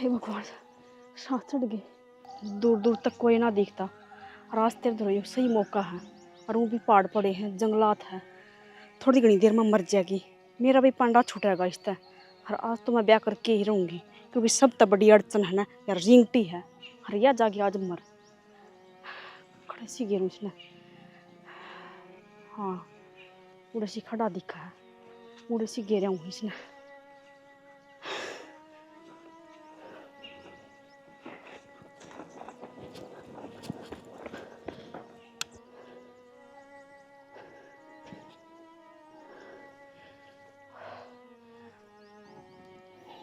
हे भगवान, सांस चढ़ गए। दूर दूर तक कोई ना दिखता। रास्ते पर सही मौका है और वो भी पहाड़ पड़े हैं, जंगलात है। थोड़ी घनी देर में मर जाएगी। मेरा भी पांडा छूटेगा इससे। और आज तो मैं ब्याह करके ही रहूँगी, क्योंकि सब तक बड़ी अड़चन है ना यार, रिंगटी है। और यह जाके आज मर खड़े सी गिरूँ इसने। हाँ, उड़े सी खड़ा दिखा है, उड़े सी गिरा हूँ इसने।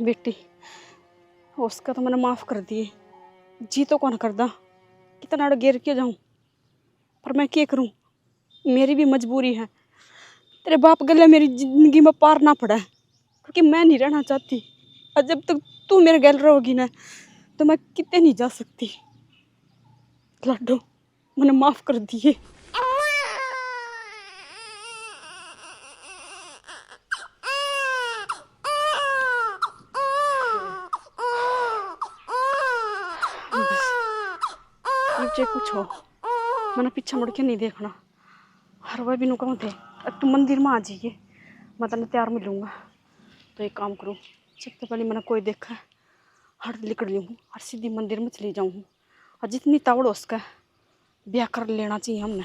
बेटी, उसका तो मैंने माफ़ कर दिए, जी तो कौन करदा। कितना गिर के जाऊं, पर मैं क्या करूं, मेरी भी मजबूरी है। तेरे बाप गले मेरी जिंदगी में पार ना पड़ा है, क्योंकि मैं नहीं रहना चाहती। और जब तक तू मेरे गल रहोगी ना, तो मैं कितने नहीं जा सकती। लाडो, मैंने माफ़ कर दिए। बस कुछ हो, मैंने पीछे मुड़ के नहीं देखना। हर वह भी नु कहूँ थे, अब तू मंदिर में आ जाइए, मैं तेने तैयार मिलूँगा। तो एक काम करूँ, सबसे पहले मैंने कोई देखा हट निकल ली हूँ और सीधी मंदिर में चली जाऊँ। और जितनी तावड़ हो उसका ब्याह कर लेना चाहिए हमने।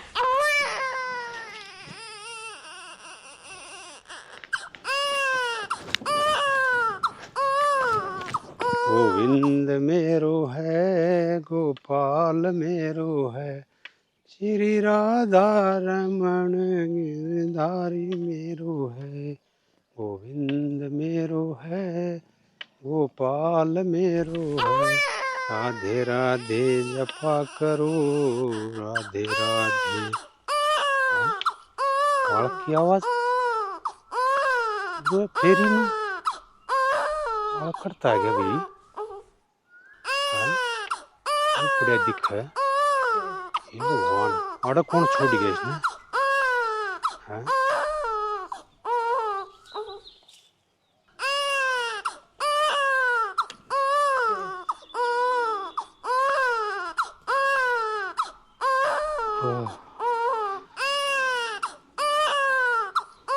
गोविंद मेरो है, गोपाल मेरो है, श्री राधा रमण गिरधारी मेरो है। गोविंद मेरो है, गोपाल मेरो है, राधे राधे जपा करो, राधे राधे। बालक की आवाज जो फेरी में बालक करता है क्या भाई? बढ़िया दिख है ये भगवान। आड़ा कौन छोड़ गया इसने? है?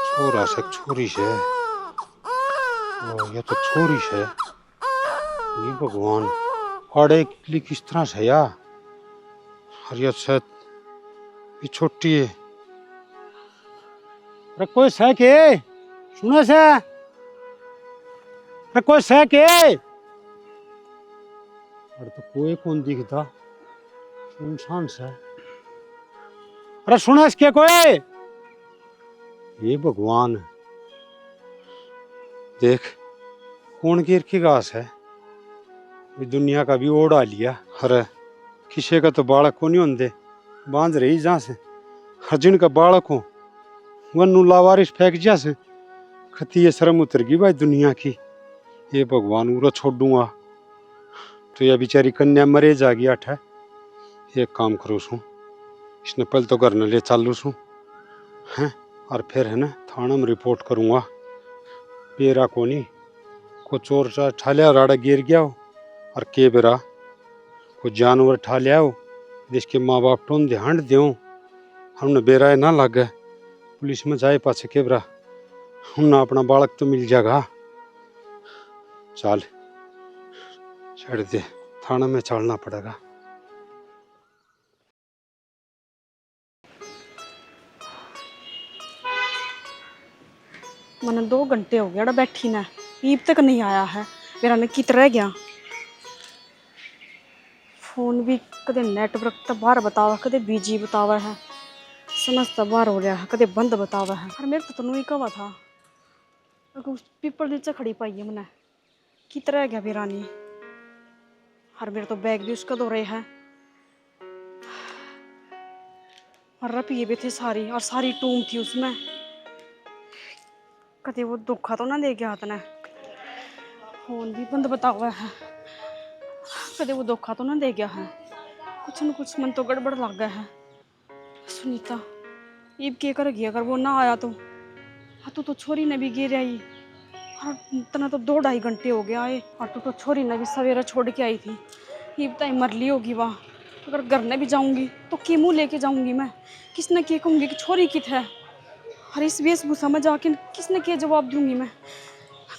छोरा से छोरी से, ये तो छोरी से। ये भगवान, आड़े किस तरह से या? हरियत से ये छोटी है। अरे कोई से के सुनो से, अरे कोई से के। अरे तो कोई कौन दिखता, सुनसान से। अरे सुनो इसके कोई। ये भगवान, देख कौन गिर की घास है। दुनिया का भी ओढ़ा लिया। अरे किसी का तो बालक को नहीं होंगे, बांध रही जहाँ से। हर्जिन का बालक हो वनु लावारिस फेंक जा से, खती ये शर्म उतर गई भाई दुनिया की। ये भगवान उरा छोड़ दूंगा तो यह बेचारी कन्या मरे जागी। अठ एक काम करो सू, इसने पहले तो घर न ले चालू सू हैं, और फिर है ना थाना में रिपोर्ट करूंगा। पेरा को नहीं को चोर ठा लिया, राड़ा गिर गया हो और के बेरा को जानवर ठा लिया हो, जिसके माँ बाप टोन ध्यान दो हमने बेरा ना लगे पुलिस में जाए पाछे के बेरा हमने अपना बालक तो मिल जाएगा। चल छड़ दे, थाना में चलना पड़ेगा। मैंने 2 घंटे हो गया बैठी ना, ईब तक नहीं आया है। मेरा ने कित रह गया। फोन भी कदे नेटवर्क तो बाहर बतावा, कदे बिजी बतावा है, समझ तो बाहर हो रहा है, कदे बंद बतावा है। और मेरे तो नहीं कहा था, उस पीपल नीचे खड़ी पाई है मैंने, कित रह गया मेरा नहीं। और मेरे तो बैग भी उसका दो रहे है, और रपिए भी थे सारी, और सारी टूम थी उसमें। कदे वो धोखा तो ना दे गया हाथ ने। फोन भी बंद बता हुआ है, कदे वो धोखा तो ना दे गया है। कुछ न कुछ मन तो गड़बड़ लग गया है। सुनीता ईब क्या करेगी अगर वो ना आया तो? हाँ, तू तो छोरी ने भी गिर आई, और इतना तो 2-2.5 घंटे हो गया है। और तो छोरी ने भी सवेरा छोड़ के आई थी, ये बताई मर ली होगी वहाँ। अगर घर ने भी जाऊंगी तो की मुँह लेके जाऊंगी मैं? किसने के कहूँगी कि छोरी कित है? और इस वेशभूषा में जाके किसने के जवाब दूंगी मैं?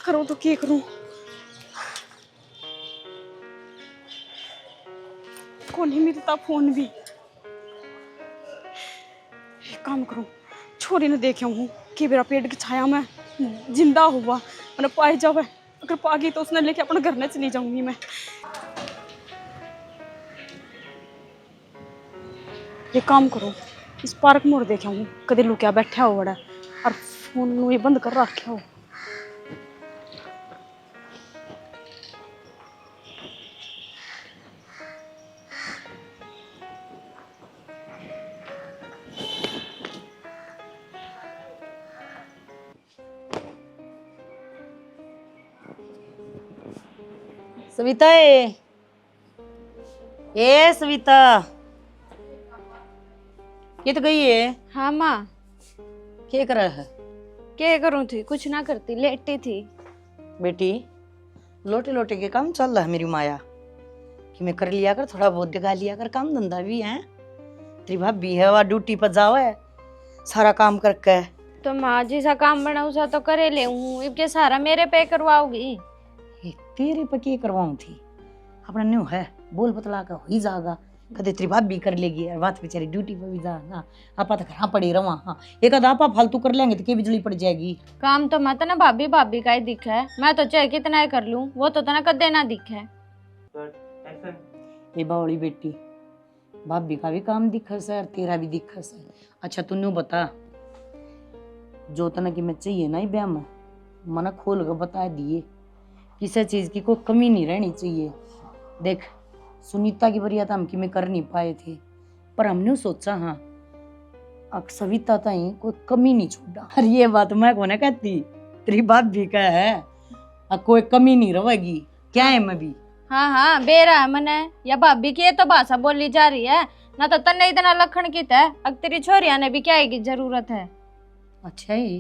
करो तो क्या करूँ? कौन ही मिलता फोन भी। एक काम करूँ, छोरी ने देखे हूँ कि मेरा पेट की छाया में जिंदा हुआ मैंने पाए जावे। अगर पा गई तो उसने लेके अपने घर में चली जाऊंगी मैं। ये काम करो, इस पार्क में और देखे हूँ कदे लुकिया बैठा हो बड़ा और फोन ये बंद कर रखे हो। सविता ए सविता, ये तो गई है। हाँ माँ, क्या कर रहा है? क्या करूँ थी? कुछ ना करती, लेटी थी। बेटी, लोटे लोटे के काम चल रहा है मेरी माया कि मैं कर लिया कर, थोड़ा बहुत दिखा लिया कर, काम धंधा भी है। तेरी भाभी है वह ड्यूटी पर जाओ है सारा काम करके। तो माँ जैसा काम बना उसा तो करे ले हूँ, इब के सारा मेरे पे करवाओगी? ये तेरे पर क्या करवाऊं थी? अपना न्यू है बोल बतला का ही जागा, कदे तेरी भाभी कर लेगी यार, बात बेचारी ड्यूटी पर भी जाना, आपा तो घर पड़ी रवा। हाँ एक आधा आपा फालतू कर लेंगे तो क्या बिजली पड़ जाएगी। काम तो मत ना भाभी भाभी का ही दिखा है, मैं तो चाहे कितना ही कर लूँ, वो तो तना कदे ना दिखा है। ये बावली बेटी, भाभी का भी काम दिखस है और तेरा भी दिखस है। अच्छा तू बता, जो तना की मैं चाहिए ना ब्याह में मना खोल कर बता दिए, किसी चीज की कोई कमी नहीं रहनी चाहिए। देख सुनीता की वरिया हम कि में कर नहीं पाए थे, पर हमने सोचा हाँ अब सविता ताई कोई कमी नहीं छोड़ा। अरे ये बात मैं को ना कहती, तेरी भाभी का है अब कोई कमी नहीं रहेगी क्या है। मैं भी हाँ हाँ बेरा मने या भाभी की ये तो भाषा बोली जा रही है ना, तो तन्ने इतना लखन की है, अब तेरी छोरिया ने भी क्या की जरूरत है। अच्छा ही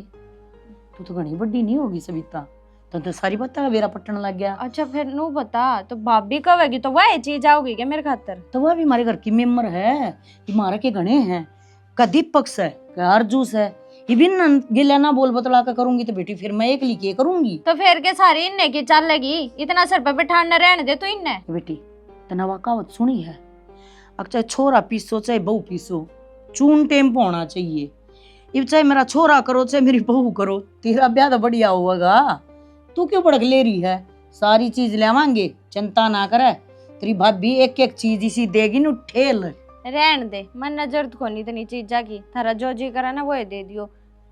तू तो घनी बड़ी नहीं होगी सविता, तो सारी बात बेरा पट्टन लग गया। अच्छा फिर नू बता, तो भाभी कब आएगी तो वह चीज आओगी क्या मेरे खातर? तो वह भी हमारे घर की मेम्बर है, हमारा के गणे हैं, का दीपक से का अर्जुस है, ये भी गिला ना बोल बतला का करूंगी तो बेटी फिर मैं एक लिखे करूंगी। तो फिर के सारी इन्ने की चलेगी, इतना सर पे बिठाना रहने दे तू इन्ने। बेटी तनवा कहावत सुनी है, अब चाहे छोरा पीसो चाहे बहू पीसो चून टेम्पो होना चाहिए। अब चाहे मेरा छोरा करो चाहे मेरी बहू करो, तेरा ब्याह तो बढ़िया होगा। तू क्यों भड़क ले रही है? सारी चीज लेवांगे, चिंता ना करे। तेरी भाभी एक एक चीज इसी देगी नु ठेल। रहन दे, मन न जरूरत कोनी इतनी चीजा की, थारा जो जी करा ना वो दे दियो।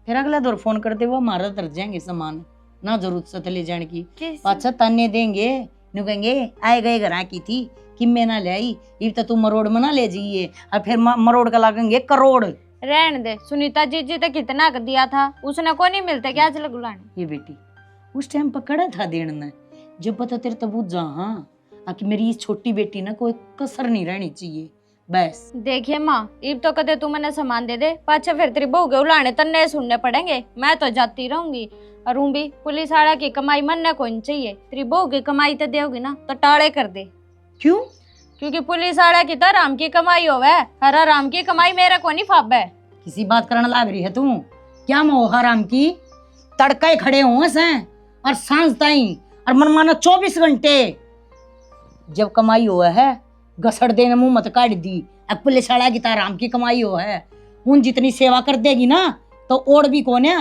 फिर अगला दौर फोन कर दे वो हमारा तर जाएंगे सामान, ना जरूरत से ले जाने की। किस? पाछा ताने देंगे, नु कहेंगे आए गए घर की थी कि मैं ना ले आई, इब तो तू मरोड़ में ना ले जाइए, और फिर मरोड़ का लागेंगे करोड़। रहन दे, सुनीता जीजी तो कितना कर दिया था, उसने को नहीं मिलते क्या चल गुलाने। ये बेटी उस टाइम पकड़ा था देन ने, जब पता तेरे तब जा हाँ आकि मेरी इस छोटी बेटी ना कोई कसर नहीं रहनी चाहिए बस। देखिए माँ, इब तो कदे तू मैंने सामान दे दे, पाछा फिर तेरी बहू के उलाने तन्ने सुनने पड़ेंगे। मैं तो जाती रहूंगी और भी पुलिस वाला की कमाई मन ने कोई चाहिए, तेरी बहू की कमाई तो देगी ना तो टाले कर दे। क्यों? क्योंकि पुलिस वाला की तो राम की कमाई होवे, हरा राम की कमाई मेरा को नहीं फाबे। किसी बात करने लाग रही है तू? क्या मोह हराम की तड़का खड़े हुए से और सांझ ताई और मनमाना 24 घंटे जब कमाई हुआ है घसड़ देने मुंह मत काट दी। अब पुलिस वाला की ताराम की कमाई हो है, उन जितनी सेवा कर देगी ना तो ओढ़ भी कौन है।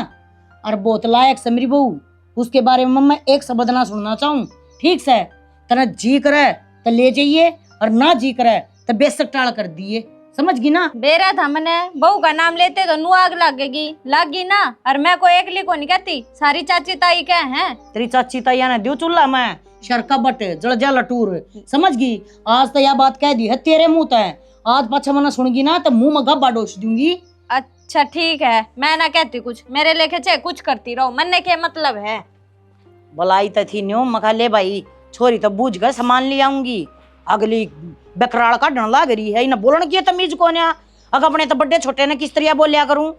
और बहुत लायक से मेरी बहू, उसके बारे में मैं एक शब्द ना सुनना चाहूँ, ठीक से? तना जी करे तो ले जाइए और ना जी करे तो बेशक टाल कर दिए, समझ गई ना? बेरा था मने बहू का नाम लेते तो नु आग लगेगी, लागी ना। और मैं को एकली को नहीं कहती, सारी चाची ताई क्या हैं। तेरी चाची ताइया ने दियो चूल्हा में शरका बट जल जा लटूर, समझ गई? आज तो यह बात कह दी है तेरे मुंह तय, आज पाछा मना सुनगी ना तो मुंह में गब्बा डोस दूंगी। अच्छा ठीक है, मैं ना कहती कुछ, मेरे लेके चाहे कुछ करती रहो, मन ने क्या मतलब है। बुलाई तो थी न्यो मखा ले भाई छोरी तो बूझ कर सामान ले आऊंगी, अगली बेकराड़ का डन लाग रही है, इन्हें बोलने की तमीज कौन है? अगर अपने तो बड़े छोटे ने किस तरह बोलिया करूं?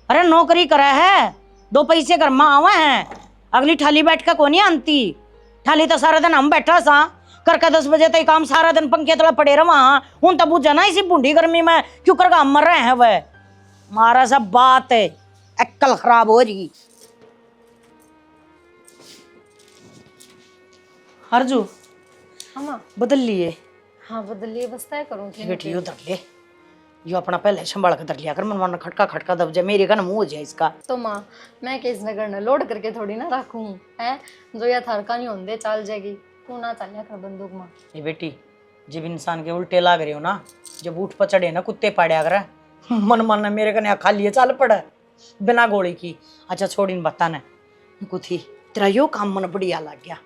अरे नौकरी करा है, 2 पैसे घर में आवा है, अगली ठाली बैठ के कौन आंती। ठाली तो सारा दिन हम बैठा सा करके 10 बजे तक काम, सारा दिन पंखे तला पड़े रहा हूं। तब बुझा ना इसी बूढ़ी गर्मी में क्यों कर हम मर रहे हैं। वह मारा सब बात है, अक्ल खराब हो रही। हरजू हाँ बदल लिए हाँ बदलिए, बस तय करूँ बेटी यो धर ले, यो अपना पहले संभाल के धर लिया कर। मन खटका खटका दब जाए, मेरे का ना मुंह हो जाए इसका। तो माँ मैं किस नगर न लोड करके थोड़ी ना रखूँ है, जो या थरका नहीं होंदे चाल जाएगी। तू ना चलिया कर बंदूक माँ। ये बेटी जब इंसान के उल्टे लाग रहे हो ना, जब उठ पचड़े ना कुत्ते पाड़िया कर, मन मेरे कने खा लिए चाल पड़ा बिना गोली की। अच्छा छोड़ इन बता न कुथी तेरा यो काम मन बढ़िया लग गया।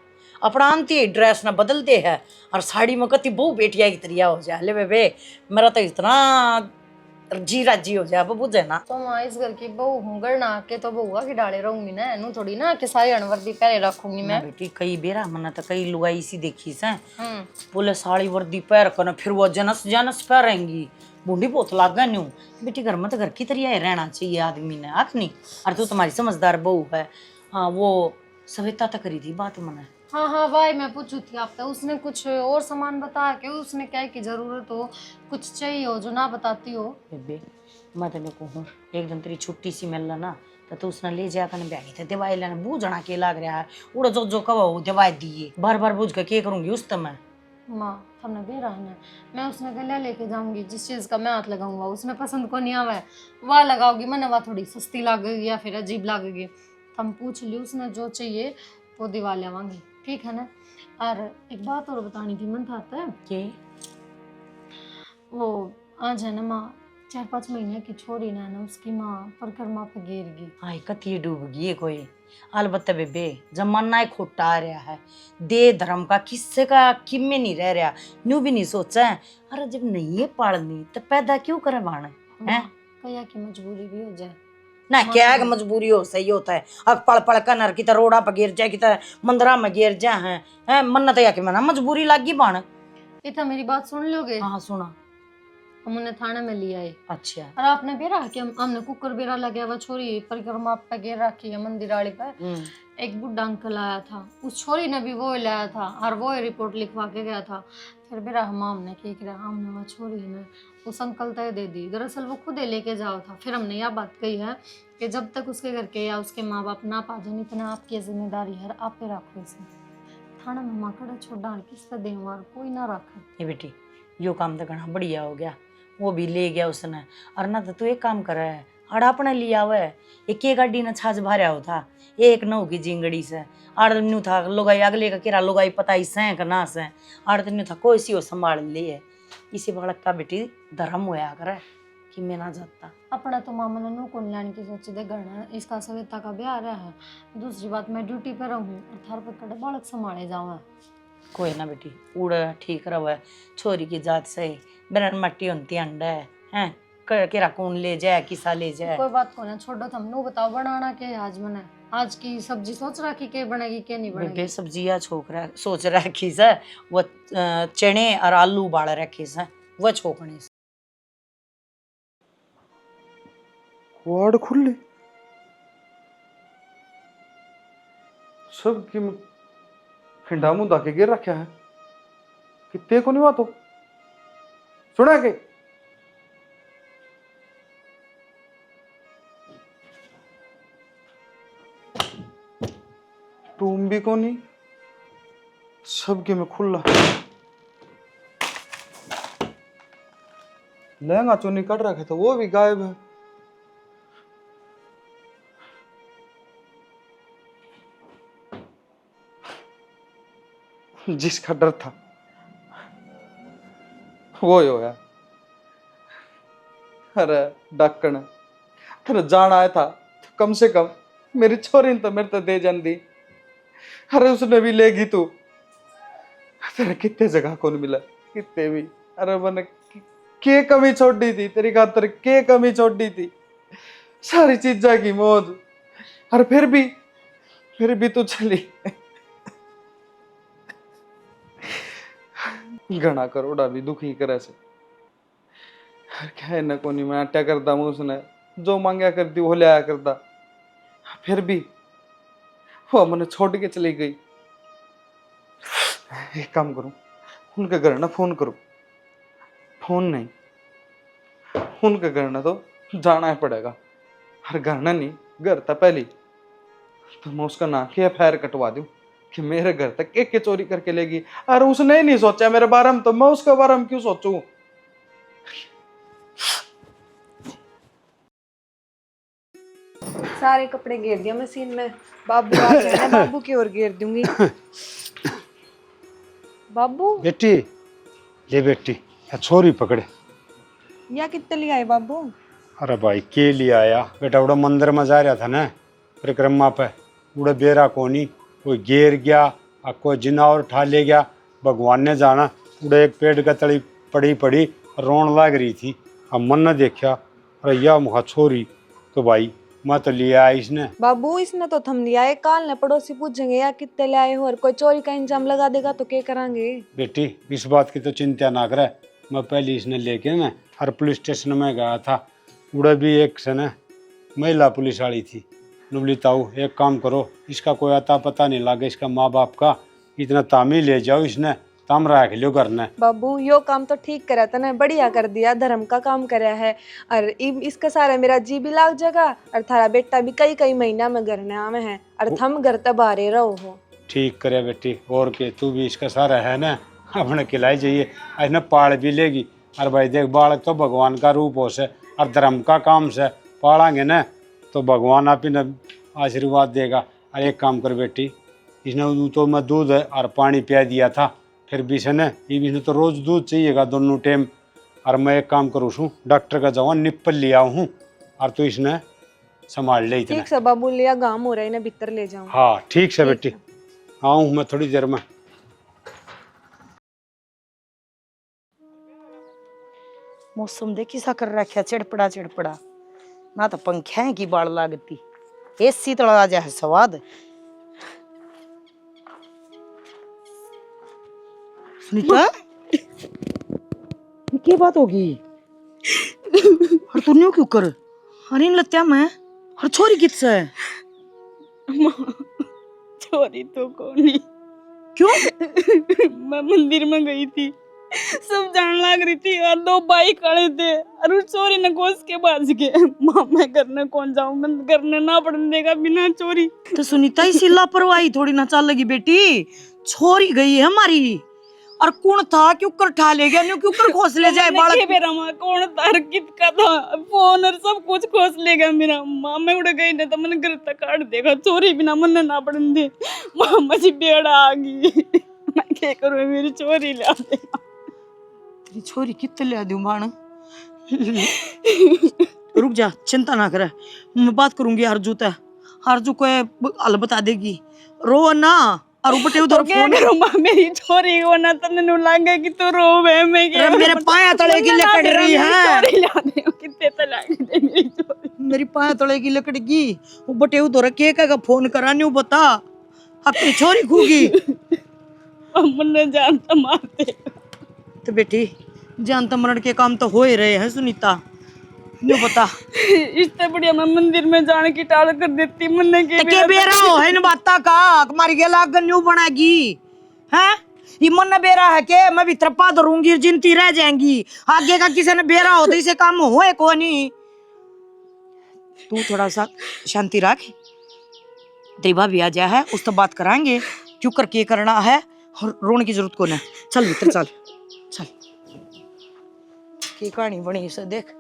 अपना आंती ड्रेस ना बदल दे है और साड़ी में कति बहु बेटिया की तरिया हो जाए। ले बेबे मेरा तो इतना जी राजी हो जाए, अब बुझे ना। तो माँ इस घर की बहू हूँ, घर ना के तो बहुआ की डाले रहूंगी ना, नू थोड़ी ना कि सारी अनवर्दी पहले रखूंगी मैं। बेटी कई बेरा मना तो कई लुगाई सी देखी से बोले साड़ी वर्दी पैर कर फिर वो जनस जनस पहरेंगी, बूढ़ी बहुत लाग न्यू। बेटी घर में तो घर की तरह ही रहना चाहिए आदमी ने, आख नहीं। और तू तुम्हारी समझदार बहू है। हाँ वो सविता तक करी थी बात मैंने। हाँ हाँ भाई मैं पूछू थी आपसे, उसने कुछ और सामान बताया कि उसने क्या की जरूरत हो, कुछ चाहिए हो जो ना बताती हो। बेबे मैं तेने कहूँ एक दिन तेरी छुट्टी सी मिल ना तो उसने ले जाया कने बैगी थे दवाई लेने, बूझना के लाग रहा है उड़ा जो कवा वो दवाई दिए बार बार बूझ के करूंगी उस तब मैं। माँ हमने बेरा है ना, मैं उसने गले लेके जाऊंगी, जिस चीज़ का मैं हाथ लगाऊंगा उसमें पसंद को नहीं आवा वह लगाओगी, मैंने वह थोड़ी सस्ती लगेगी या फिर अजीब लगेगी। हम पूछ ली उसने जो चाहिए वो दिवा लेवांगी, ठीक है ना। और एक बात और बतानी थी मन था के वो आज है ना माँ 4-5 महीने की छोरी ना उसकी माँ परिक्रमा पे गिर गई। हाय कती डूब गई कोई। अलबत्ता बेबे जमाना एक खोटा आ रहा है, दे धर्म का किससे का किम में नहीं रह रहा, न्यू भी नहीं सोचा है। अरे जब नहीं है पालनी तो पैदा क्यों करे बाण है। कया की मजबूरी भी हो जाए ना क्या है मजबूरी हो सही होता है। अब पड़ पड़ कर नर की तरह रोड़ा पर गिर जाए, की तरह मंदिरा में गिर जाए है मन्नत या कि मना मजबूरी लागी बाण। इतना मेरी बात सुन लोगे। हाँ सुना। हम उन्हें थाने में लिया है। अच्छा और आपने बेरा कि हमने कुकर बेरा लगा हुआ छोरी परिक्रमा पे गिर रखी है मंदिर वाली पर। एक बुढ़ा अंकल आया था, उस छोरी ने भी वो लाया था और वो रिपोर्ट लिखवा के गया था। फिर बेरा हमने क्या किया, हमने वह छोरी ने उस अंकल तय दे दी, दरअसल वो खुद लेके जाओ था। फिर हमने यह बात कही है कि जब तक उसके घर के या उसके माँ बाप ना पा जाए इतना आपकी जिम्मेदारी है, आप पे रखो इसे। थाना में माकड़ा छोड़ डाल किस दे कोई ना रखे। ये बेटी यो काम तो घना बढ़िया हो गया, वो भी ले गया उसने। और ना तो तू एक काम कर है अड़ा अपने लिया हुआ है, एक गाड़ी ने छाछ भरा हो था एक नौ की जिंगड़ी से आड़ न्यू था लोगाई अगले का किरा लोगाई पता ही सै का ना से आड़ न्यू था कोई सी हो संभाल लिए। इसी बालक का बेटी धर्म होया करे कि मैं ना जाता। अपना तो मामा ने नो कौन लाने की सोची दे गणना, इसका सविता का ब्याह रहा है। दूसरी बात मैं ड्यूटी पर रहूँ और थार पर कड़े बालक संभाले जाऊँ। कोई ना बेटी उड़ ठीक रहा, छोरी की जात से बिना मट्टी होती अंडा है केरा कौन ले जाए किसा ले जाए। कोई बात को ना छोड़ो, तुम नो बताओ बनाना के आज मने आज की सब्जी सोच रखी के बनेगी के नहीं बनेगी। सब्जियां छोकरा सोच रखी से वो चने और आलू उबाल रखे से वो छोकने से। वार्ड खुले सब की खिंडा मुंह दाके गिर रखा है, कितने को नहीं हुआ तो सुना के टूम भी को नहीं, सबके में खुला लहंगा चुन्नी कट रखे था वो भी गायब है। जिसका डर था वो ही होया। अरे डकन तेरे जान आया था तो कम से कम मेरी छोरी तो मेरे तो दे जान दी। अरे उसने भी लेगी तू, तेरे कितने जगह कौन मिला कितने भी। अरे मैंने के कमी छोड़ दी थी तेरी खातर, के कमी छोड़ दी थी, सारी चीजा की मौज। और फिर भी तू चली। घना करोड़ा भी दुखी करे से क्या न कोनी मैं अट्या करता हूँ, उसने जो मांगया करती वो लिया करता। फिर भी वो मैंने छोड़ के चली गई। एक काम करूं, उनके घर ना फोन करूं। फोन नहीं, उनके घर ना तो जाना ही पड़ेगा। हर घर ना नहीं, घर था पहली तो मैं उसका ना के एफआईआर कटवा दूं कि मेरे घर तक के चोरी करके लेगी। और उसने नहीं सोचा मेरे बारे में, तो मैं उसके बारे में क्यों सोचूं। सारे कपड़े घेर दिया मशीन में। बाबू आ जाए ना, बाबू की ओर घेर दूंगी। बाबू बेटी ले बेटी, या छोरी पकड़े। या कितने लिए आए बाबू? अरे भाई के लिए आया बेटा, उड़ा मंदिर में जा रहा था ना परिक्रमा पे, उड़ा बेरा कोनी कोई गिर गया और कोई जिनावर उठा ले गया, भगवान ने जाना। उड़ा एक पेड़ का तली पड़ी पड़ी रोन लाग रही थी। अब मन ने देखा, अरे या मुहा छोरी तो भाई मैं तो ले आया इसने। बाबू इसने तो थम लिया है, काल ने पड़ोसी पूछेंगे या कितने ले आए हो, और कोई चोरी का इंजाम लगा देगा तो क्या करांगे? बेटी इस बात की तो चिंता ना करे, मैं पहले इसने लेके मैं हर पुलिस स्टेशन में गया था। उड़ा भी एक से न महिला पुलिस वाली थी। नुबली ताऊ एक काम करो, इसका कोई अता पता नहीं लगे, इसका माँ बाप का इतना तामी ले जाओ, इसने ताम रख लियो करना। बाबू यो काम तो ठीक करा तने, बढ़िया कर दिया, धर्म का काम कराया है। और इसका सारा मेरा जी भी लाग जाएगा, और थारा बेटा भी कई कई महीना में घर ना में है, और थम घर तब बारे रहो हो। ठीक करे बेटी, और के तू भी इसका सारा है ना अपने खिलाई जाइए, ऐसा पाल भी लेगी। और भाई देख बालक तो भगवान का रूप हो से, और धर्म का काम से पालेंगे ना तो भगवान आप ही ने आशीर्वाद देगा। और एक काम कर बेटी, इसने तो मैं दूध और पानी पिया दिया था, फिर भी से न इसने तो रोज़ दूध चाहिएगा दोनों टाइम। और मैं एक काम करूँ छूँ, डॉक्टर का जाऊँ निप्पल लिया हूँ, और तो इसने संभाल ले इतना। ठीक से बाबू, लिया गाम हो रहा है ना, भीतर ले जाऊं। हाँ ठीक से बेटी, आऊँ मैं थोड़ी देर में। मौसम देखी सा कर रखा, चिड़पड़ा चिड़पड़ा ना तो पंखे की बाड़ लागती, एसी तो आ जा है स्वाद। सुनीता ये क्या बात होगी? और तू न्यू क्यों कर? अरे लत्या मैं और छोरी किससे है? छोरी तो कौन? क्यों? मैं मंदिर में गई थी, सब जान लग रही थी, और दो बाइक खड़े थे, और उस चोरी ने घोष के भाज गए। माँ मैं करने कौन जाऊं, मैं करने ना पड़ने देगा बिना चोरी। तो सुनीता इसी लापरवाही थोड़ी ना चल लगी बेटी, छोरी गई है हमारी। और कौन था क्यों कर ठा ले गया, क्यों कर खोस ले जाए बालक? मेरा माँ कौन तार कित का था, फोन और सब कुछ खोस लेगा मेरा। माँ मैं उड़ गई ना तो मैंने घर तक काट देगा, चोरी बिना मन ना पड़ने दे। माँ मुझे बेड़ा आ गई, मैं क्या करूँ, मेरी चोरी ला देगा। तेरी छोरी कितने ले दूं बाण? रुक जा, चिंता ना करे, मैं बात करूंगी हरजू ते, हरजू को हल बता देगी। रो ना, और ऊपर उधर फोन करो माँ, मेरी छोरी हो ना तन्ने नु लागे कि तू रोवे, मैं क्या मेरे पाया तले की लकड़ रही है। चोरी ला दे, कितने तलाक दे मेरी चोरी। मेरी पाया तले की लकड़ की ऊपर उधर के का फोन करा न्यू बता, अपनी छोरी खूगी। हमने जान तो मारते। तो बेटी जानता मरण के काम तो हो ही रहे हैं सुनीता, न्यू बता। इससे बढ़िया मैं मंदिर में जाने की टाल कर देती। मन के बेरा हो है इन बाता का, हमारी गेला गन्यू बनाएगी हैं? ये मन बेरा है के मैं भी थप्पा धरूंगी, जिनती रह जाएंगी। आगे का किसी ने बेरा हो तो इसे काम होए को नहीं। तू थोड़ा सा शांति रख, तेरी भाभी आ जाए है उससे बात कराएंगे, क्यों कर के करना है, और रोने की जरूरत को ना। चल भीतर चल चल। की कहानी बनी इसे देख,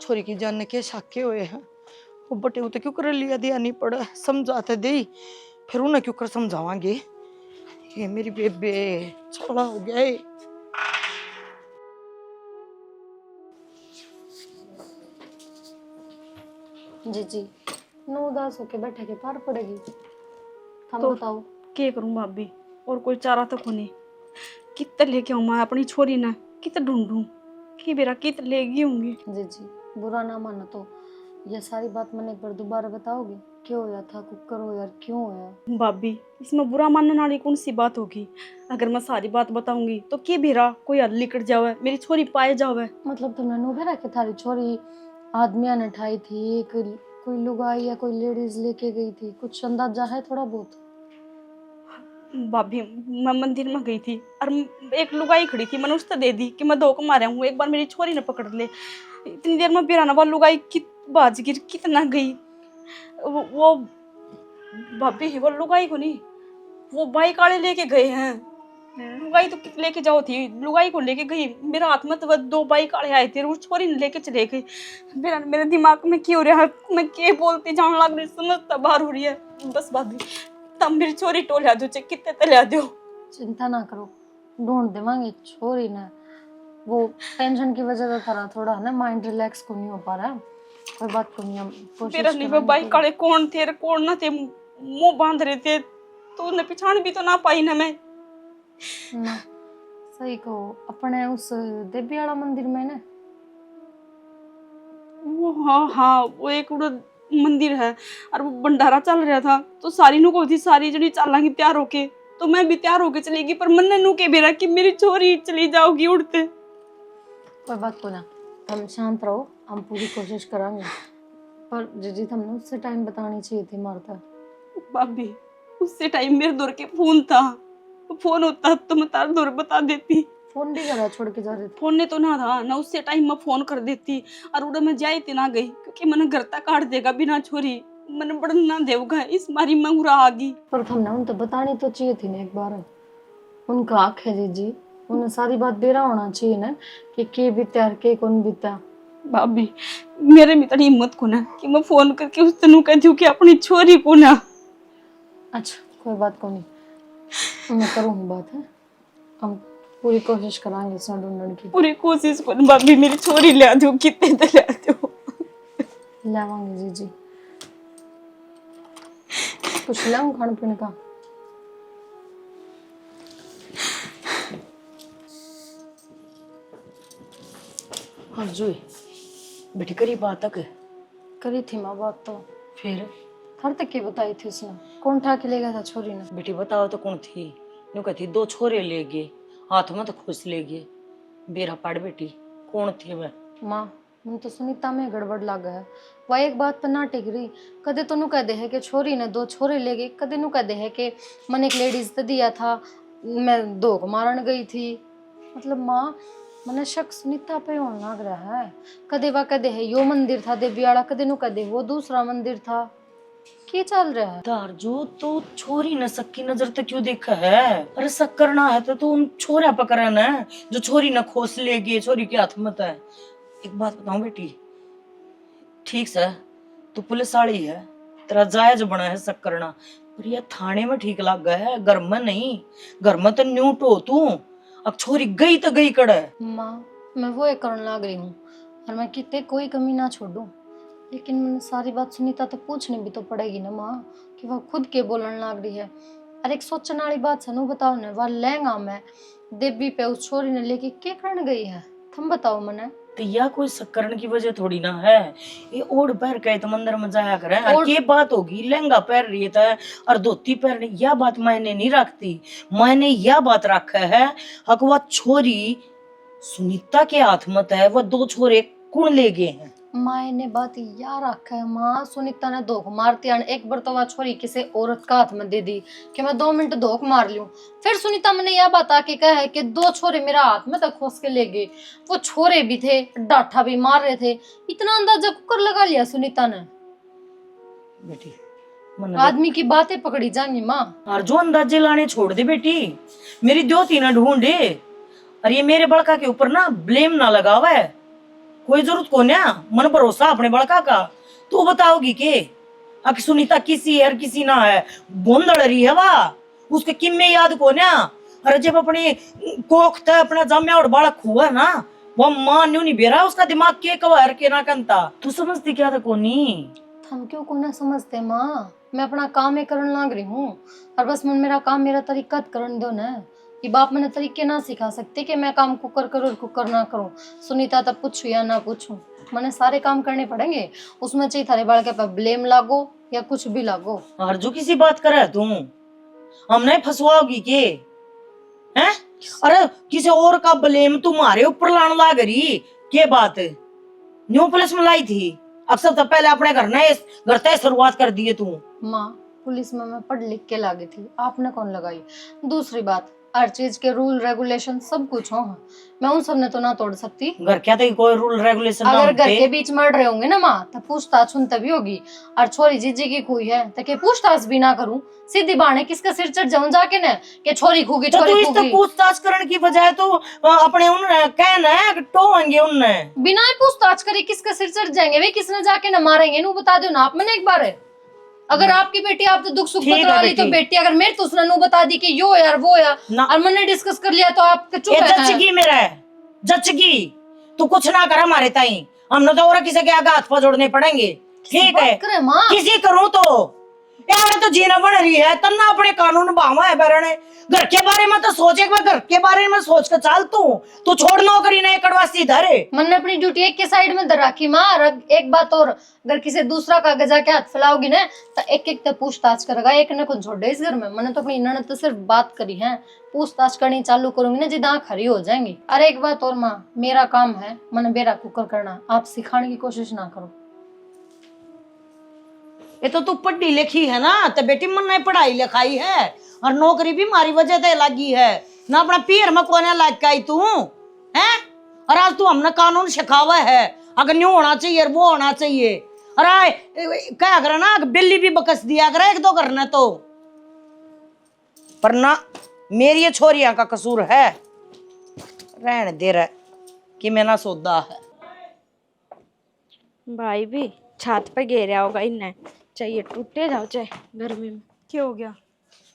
छोरी की जान के साके हुए हैं, वो बटे उते क्यों कर लिया दिया नहीं पड़ा, समझाते दे फिर उन्हें क्यों कर समझावांगे। ये मेरी बेबे छोड़ा हो गया है। जी नो उदास होके बैठे के पार पड़ेगी। हम तो बताओ क्या करूं भाभी, और कोई चारा तो कोनी। कित लेके आऊं मैं अपनी छोरी ना, कित ढूंढूं कि मेरा कित लेगी होंगी। जी बुरा ना मानो तो ये सारी बात मैंने एक बार दोबारा बताओगे, क्यों होया था, कुकर हो यार क्यों होया? भाभी इसमें बुरा मानने वाली कौन सी बात होगी? अगर मैं सारी बात बताऊंगी तो के बेरा कोई हल निकट जावे, मेरी छोरी पाए जावे। मतलब तुमने नो भेरा के थारी छोरी आदमिया ने ठाई थी, एक कोई लुगाई या कोई लेडीज लेके गई थी, कुछ अंदाजा है थोड़ा बहुत? भाभी मैं मंदिर में गई थी और एक लुगाई खड़ी थी, मैंने उससे दे दी कि मैं धोखा मारा हूँ, एक बार मेरी छोरी ने पकड़ ले। इतनी देर में बिराना वाला लुगाई बाज गिर कितना गई वो भाभी, वो लुगाई को नहीं, वो बाइक वाले लेके गए हैं। लुगाई तो लेके जाओ थी, लुगाई को लेके गई। मेरा हाथ में तो 2 बाइक वाले आए थे, उस छोरी ने लेके चले गए। मेरे दिमाग में क्या हो रहा है, मैं क्या बोलती जान लग रही, समझ बाहर हो रही है। बस भाभी तब मेरी छोरी टोलिया दो, चाहे कितने तलिया दो। चिंता ना करो, ढूंढ देवांगे छोरी ने। वो टेंशन की वजह से थारा थोड़ा है ना माइंड रिलैक्स को नहीं हो पा रहा है। कोई बात को नहीं, हम कोशिश मेरा नहीं, वो बाइक वाले कौन थे और कौन ना थे, मुंह बांध रहे थे, तो उन्हें पहचान भी तो ना पाई ना मैं। ना सही कहो, अपने उस देवी वाला मंदिर में ना वो हाँ वो एक मंदिर है और वो भंडारा चल रहा था, तो सारी नु को थी सारी जनी चलांगी तैयार होके, तो मैं भी तैयार होके चलेगी, पर मन नु के बेरा कि मेरी छोरी चली जाओगी उड़ते। कोई बात को ना, हम शांत रहो, हम पूरी कोशिश करांगे। पर जी हमने उससे टाइम बतानी चाहिए थी मारता। भाभी उससे टाइम मेरे दौर के फोन था, फोन होता तो मैं तार दौर बता देती। फोन भी करा छोड़ के जा रहे थे? फोन ने तो ना था ना, उससे टाइम मैं फोन कर देती और उड़ा मैं जाई थी ना गई, क्योंकि मैंने घर तक काट देगा बिना छोरी, मैंने बड़ा ना देवगा, इस मारी मैं उड़ा आ गई। पर हमने उन तो बतानी तो चाहिए थी ना एक बार, उनका आँख है जी, उन्हें सारी बात बेरा होना चाहिए ना कि के बीता और के कौन बीता। भाभी मेरे में इतनी हिम्मत को ना कि मैं फोन करके उस तनु कह दूं कि अपनी छोरी को ना। अच्छा कोई बात को नहीं, मैं करूँगी बात है, हम पूरी कोशिश करांगे इसे ढूंढने की। पूरी कोशिश को भाभी मेरी छोरी ले दो, कितने तो ले दो। लावांगे जी, कुछ लाऊं खाने पीने का? हाँ जुई बेटी करी बात तक करी थी माँ बात तो, फिर हर तक की बताई थी उसने। कौन उठा के ले गया था छोरी ने? बेटी बताओ तो कौन थी? यूं कहती 2 छोरे ले गए, हाथ में तो खुश ले गए। बेरा पड़ बेटी कौन थी वह? माँ मुझे तो सुनीता में गड़बड़ लग है, वह एक बात पर ना टिक रही। कदे तो नु कह दे है कि छोरी ने 2 छोरे ले गए, कदे नु कह दे है कि मैंने एक लेडीज तो दिया था, मैं 2 को मारन गई थी। मतलब माँ मैंने शक सुनीता पे होने लग रहा है। कदे वह कदे है यो मंदिर था देवी वाला, कदे नु कदे वो दूसरा मंदिर था, क्या चल रहा है? दार जो तो छोरी ने सक्की नजर तक क्यों देखा है? अरे शक करना है तो तुम छोरा पकड़ा ना, जो छोरी ने खोस ले गए, छोरी के हाथ में है। एक बात बताऊं बेटी, ठीक से तू पुलिस वाली है, तेरा जायज बना है शक करना, पर यह थाने में ठीक लग गया है, घर में नहीं। घर में तो न्यूट हो तू, अब छोरी गई तो गई कड़े। माँ मैं वो एक करने लग रही हूँ और मैं कितने कोई कमी ना छोड़ूं, लेकिन मैंने सारी बात सुनीता तो पूछनी भी तो पड़ेगी ना माँ, कि वह खुद के बोलने लग रही है। अरे एक सोचने वाली बात सनू बताओ ना, वह लहंगा में देवी पे उस छोरी ने लेके क्या करने गई है, तुम बताओ मने। तो यह कोई शक्करण की वजह थोड़ी ना है, ये ओढ़ पैर के तो मंदिर में जाया करे। और ये बात होगी लहंगा पहन रही था और धोती पहन रही, यह बात मैंने नहीं रखती। मैंने यह बात रखा है हक वह छोरी सुनीता के हाथ में है, वह 2 छोरे कौन ले गए हैं। माँ ने बात यार रखा है माँ, सुनीता ने धोख मारती है, एक बार तो वह छोरी किसी औरत का हाथ में दे दी कि मैं 2 मिनट धोख मार लूं, फिर सुनीता मैंने यह बात आके कहा है कि 2 छोरे मेरा हाथ में तक खोस के ले गए, वो छोरे भी थे, डाठा भी मार रहे थे। इतना अंदाजा कुकर लगा लिया सुनीता ने। बेटी आदमी की बातें पकड़ी जाएंगी माँ। और जो अंदाजे लाने छोड़ दे बेटी, मेरी द्योती ना ढूंढे, और ये मेरे बड़का के ऊपर ना ब्लेम ना लगावे, कोई जरूरत को ना, मन भरोसा अपने बड़का का। तू बताओगी के अब सुनीता किसी है और किसी ना है, गोंदड़ रही है वाह, उसके किम्मे याद को ना। अरे जब अपने कोख था अपना जाम्या और बालक हुआ ना, वो मां न्यू नहीं बेरा उसका दिमाग के कवर के ना कंता। तू समझती क्या था कोनी? हम क्यों को ना समझते माँ, मैं अपना काम ही करने लग रही हूँ और बस मन मेरा काम मेरा तरीका करने दो ना। ये बाप मैंने तरीके ना सिखा सकते कि मैं काम कुकर करूँ और कुकर ना करूँ। सुनीता तब पूछू या ना पूछूं, मैंने सारे काम करने पड़ेंगे। उसमें चाहिए थारे बाल के पर ब्लेम लागो या कुछ भी लागो। और जो किसी बात करे तू हम नहीं फंसवाओगी के हैं? अरे किसी और का ब्लेम तुम्हारे ऊपर लाने लाग रही के बात न्यू पुलिस में लाई थी, अक्सर तो पहले अपने घर से शुरुआत कर दिए तू। माँ पुलिस में मैं पढ़ लिख के लागी थी, आपने कौन लगाई? दूसरी बात, हर चीज के रूल रेगुलेशन सब कुछ हो, मैं उन सब ने तो ना तोड़ सकती। घर क्या तो कोई रूल रेगुलेशन ना अगर घर होते। के बीच मर रहे होंगे ना माँ, तो पूछताछ उन तभी होगी। और छोरी जीजी की खुई है तो के पूछताछ भी ना करूं, सीधी बाणे किसका सिर चढ़ जाऊं जाके न के छोरी खूगी तो तू छोरी इस तो खूगी। पूछताछ करने की बजाय तो अपने उन कहना है कि टोएंगे उनने। बिना ही पूछताछ करे किसका सिर चढ़ जाएंगे वे, किसने जाके न मारेंगे नु बता दो ना आप मैंने एक बार है। अगर आपकी बेटी आप तो दुख सुख ठीक है बतला ली तो बेटी। बेटी अगर मेरे तो उसने नु बता दी कि यो यार वो यार ना। और मैंने डिस्कस कर लिया तो आप चुप ये है। जचगी मेरा है, जचगी तू कुछ ना कर हमारे ताई, हमने तो और किसी के आगे हाथ पांव जोड़ने पड़ेंगे। ठीक है, करे माँ किसी करूं तो यार तो जीना बन रही है तब ना अपने कानून बावा है बरने। घर के बारे में तो सोचे, घर के बारे में सोच कर चल तू छोड़ नौकरी नहीं कड़वासी धरे। मैंने अपनी ड्यूटी एक के साइड में धर रखी माँ। और एक बात और, अगर किसी दूसरा कागज आके हाथ फैलाओगी ना तो एक एक तो पूछताछ करेगा, एक ने कुछ छोड़े इस घर में। मैंने तो अपनी ननद तो सिर्फ बात करी है, पूछताछ करनी चालू करूंगी ना जिदा खरी हो जाएंगी। अरे एक बात और माँ, मेरा काम है मैंने बेरा कुकर करना, आप सिखाने की कोशिश ना करो। ये तो तू पढ़ी लिखी है ना, तो बेटी मन ने पढ़ाई लिखाई है और नौकरी भी मारी वजह से लगी है ना, अपना पीर में कोने लाग के आई तू है। और आज तू हमने कानून सिखावा है, अगर न्यू होना चाहिए वो होना चाहिए। अरे क्या करे ना, बिल्ली भी बकस दिया करे एक दो करने तो, पर ना मेरी ये छोरियां का कसूर है, रहने दे रहा कि मैं ना सौदा है। भाई भी छत पे घेरा होगा इन्हें, चाहिए टूटे जाओ चाहे गर्मी में। क्या हो गया?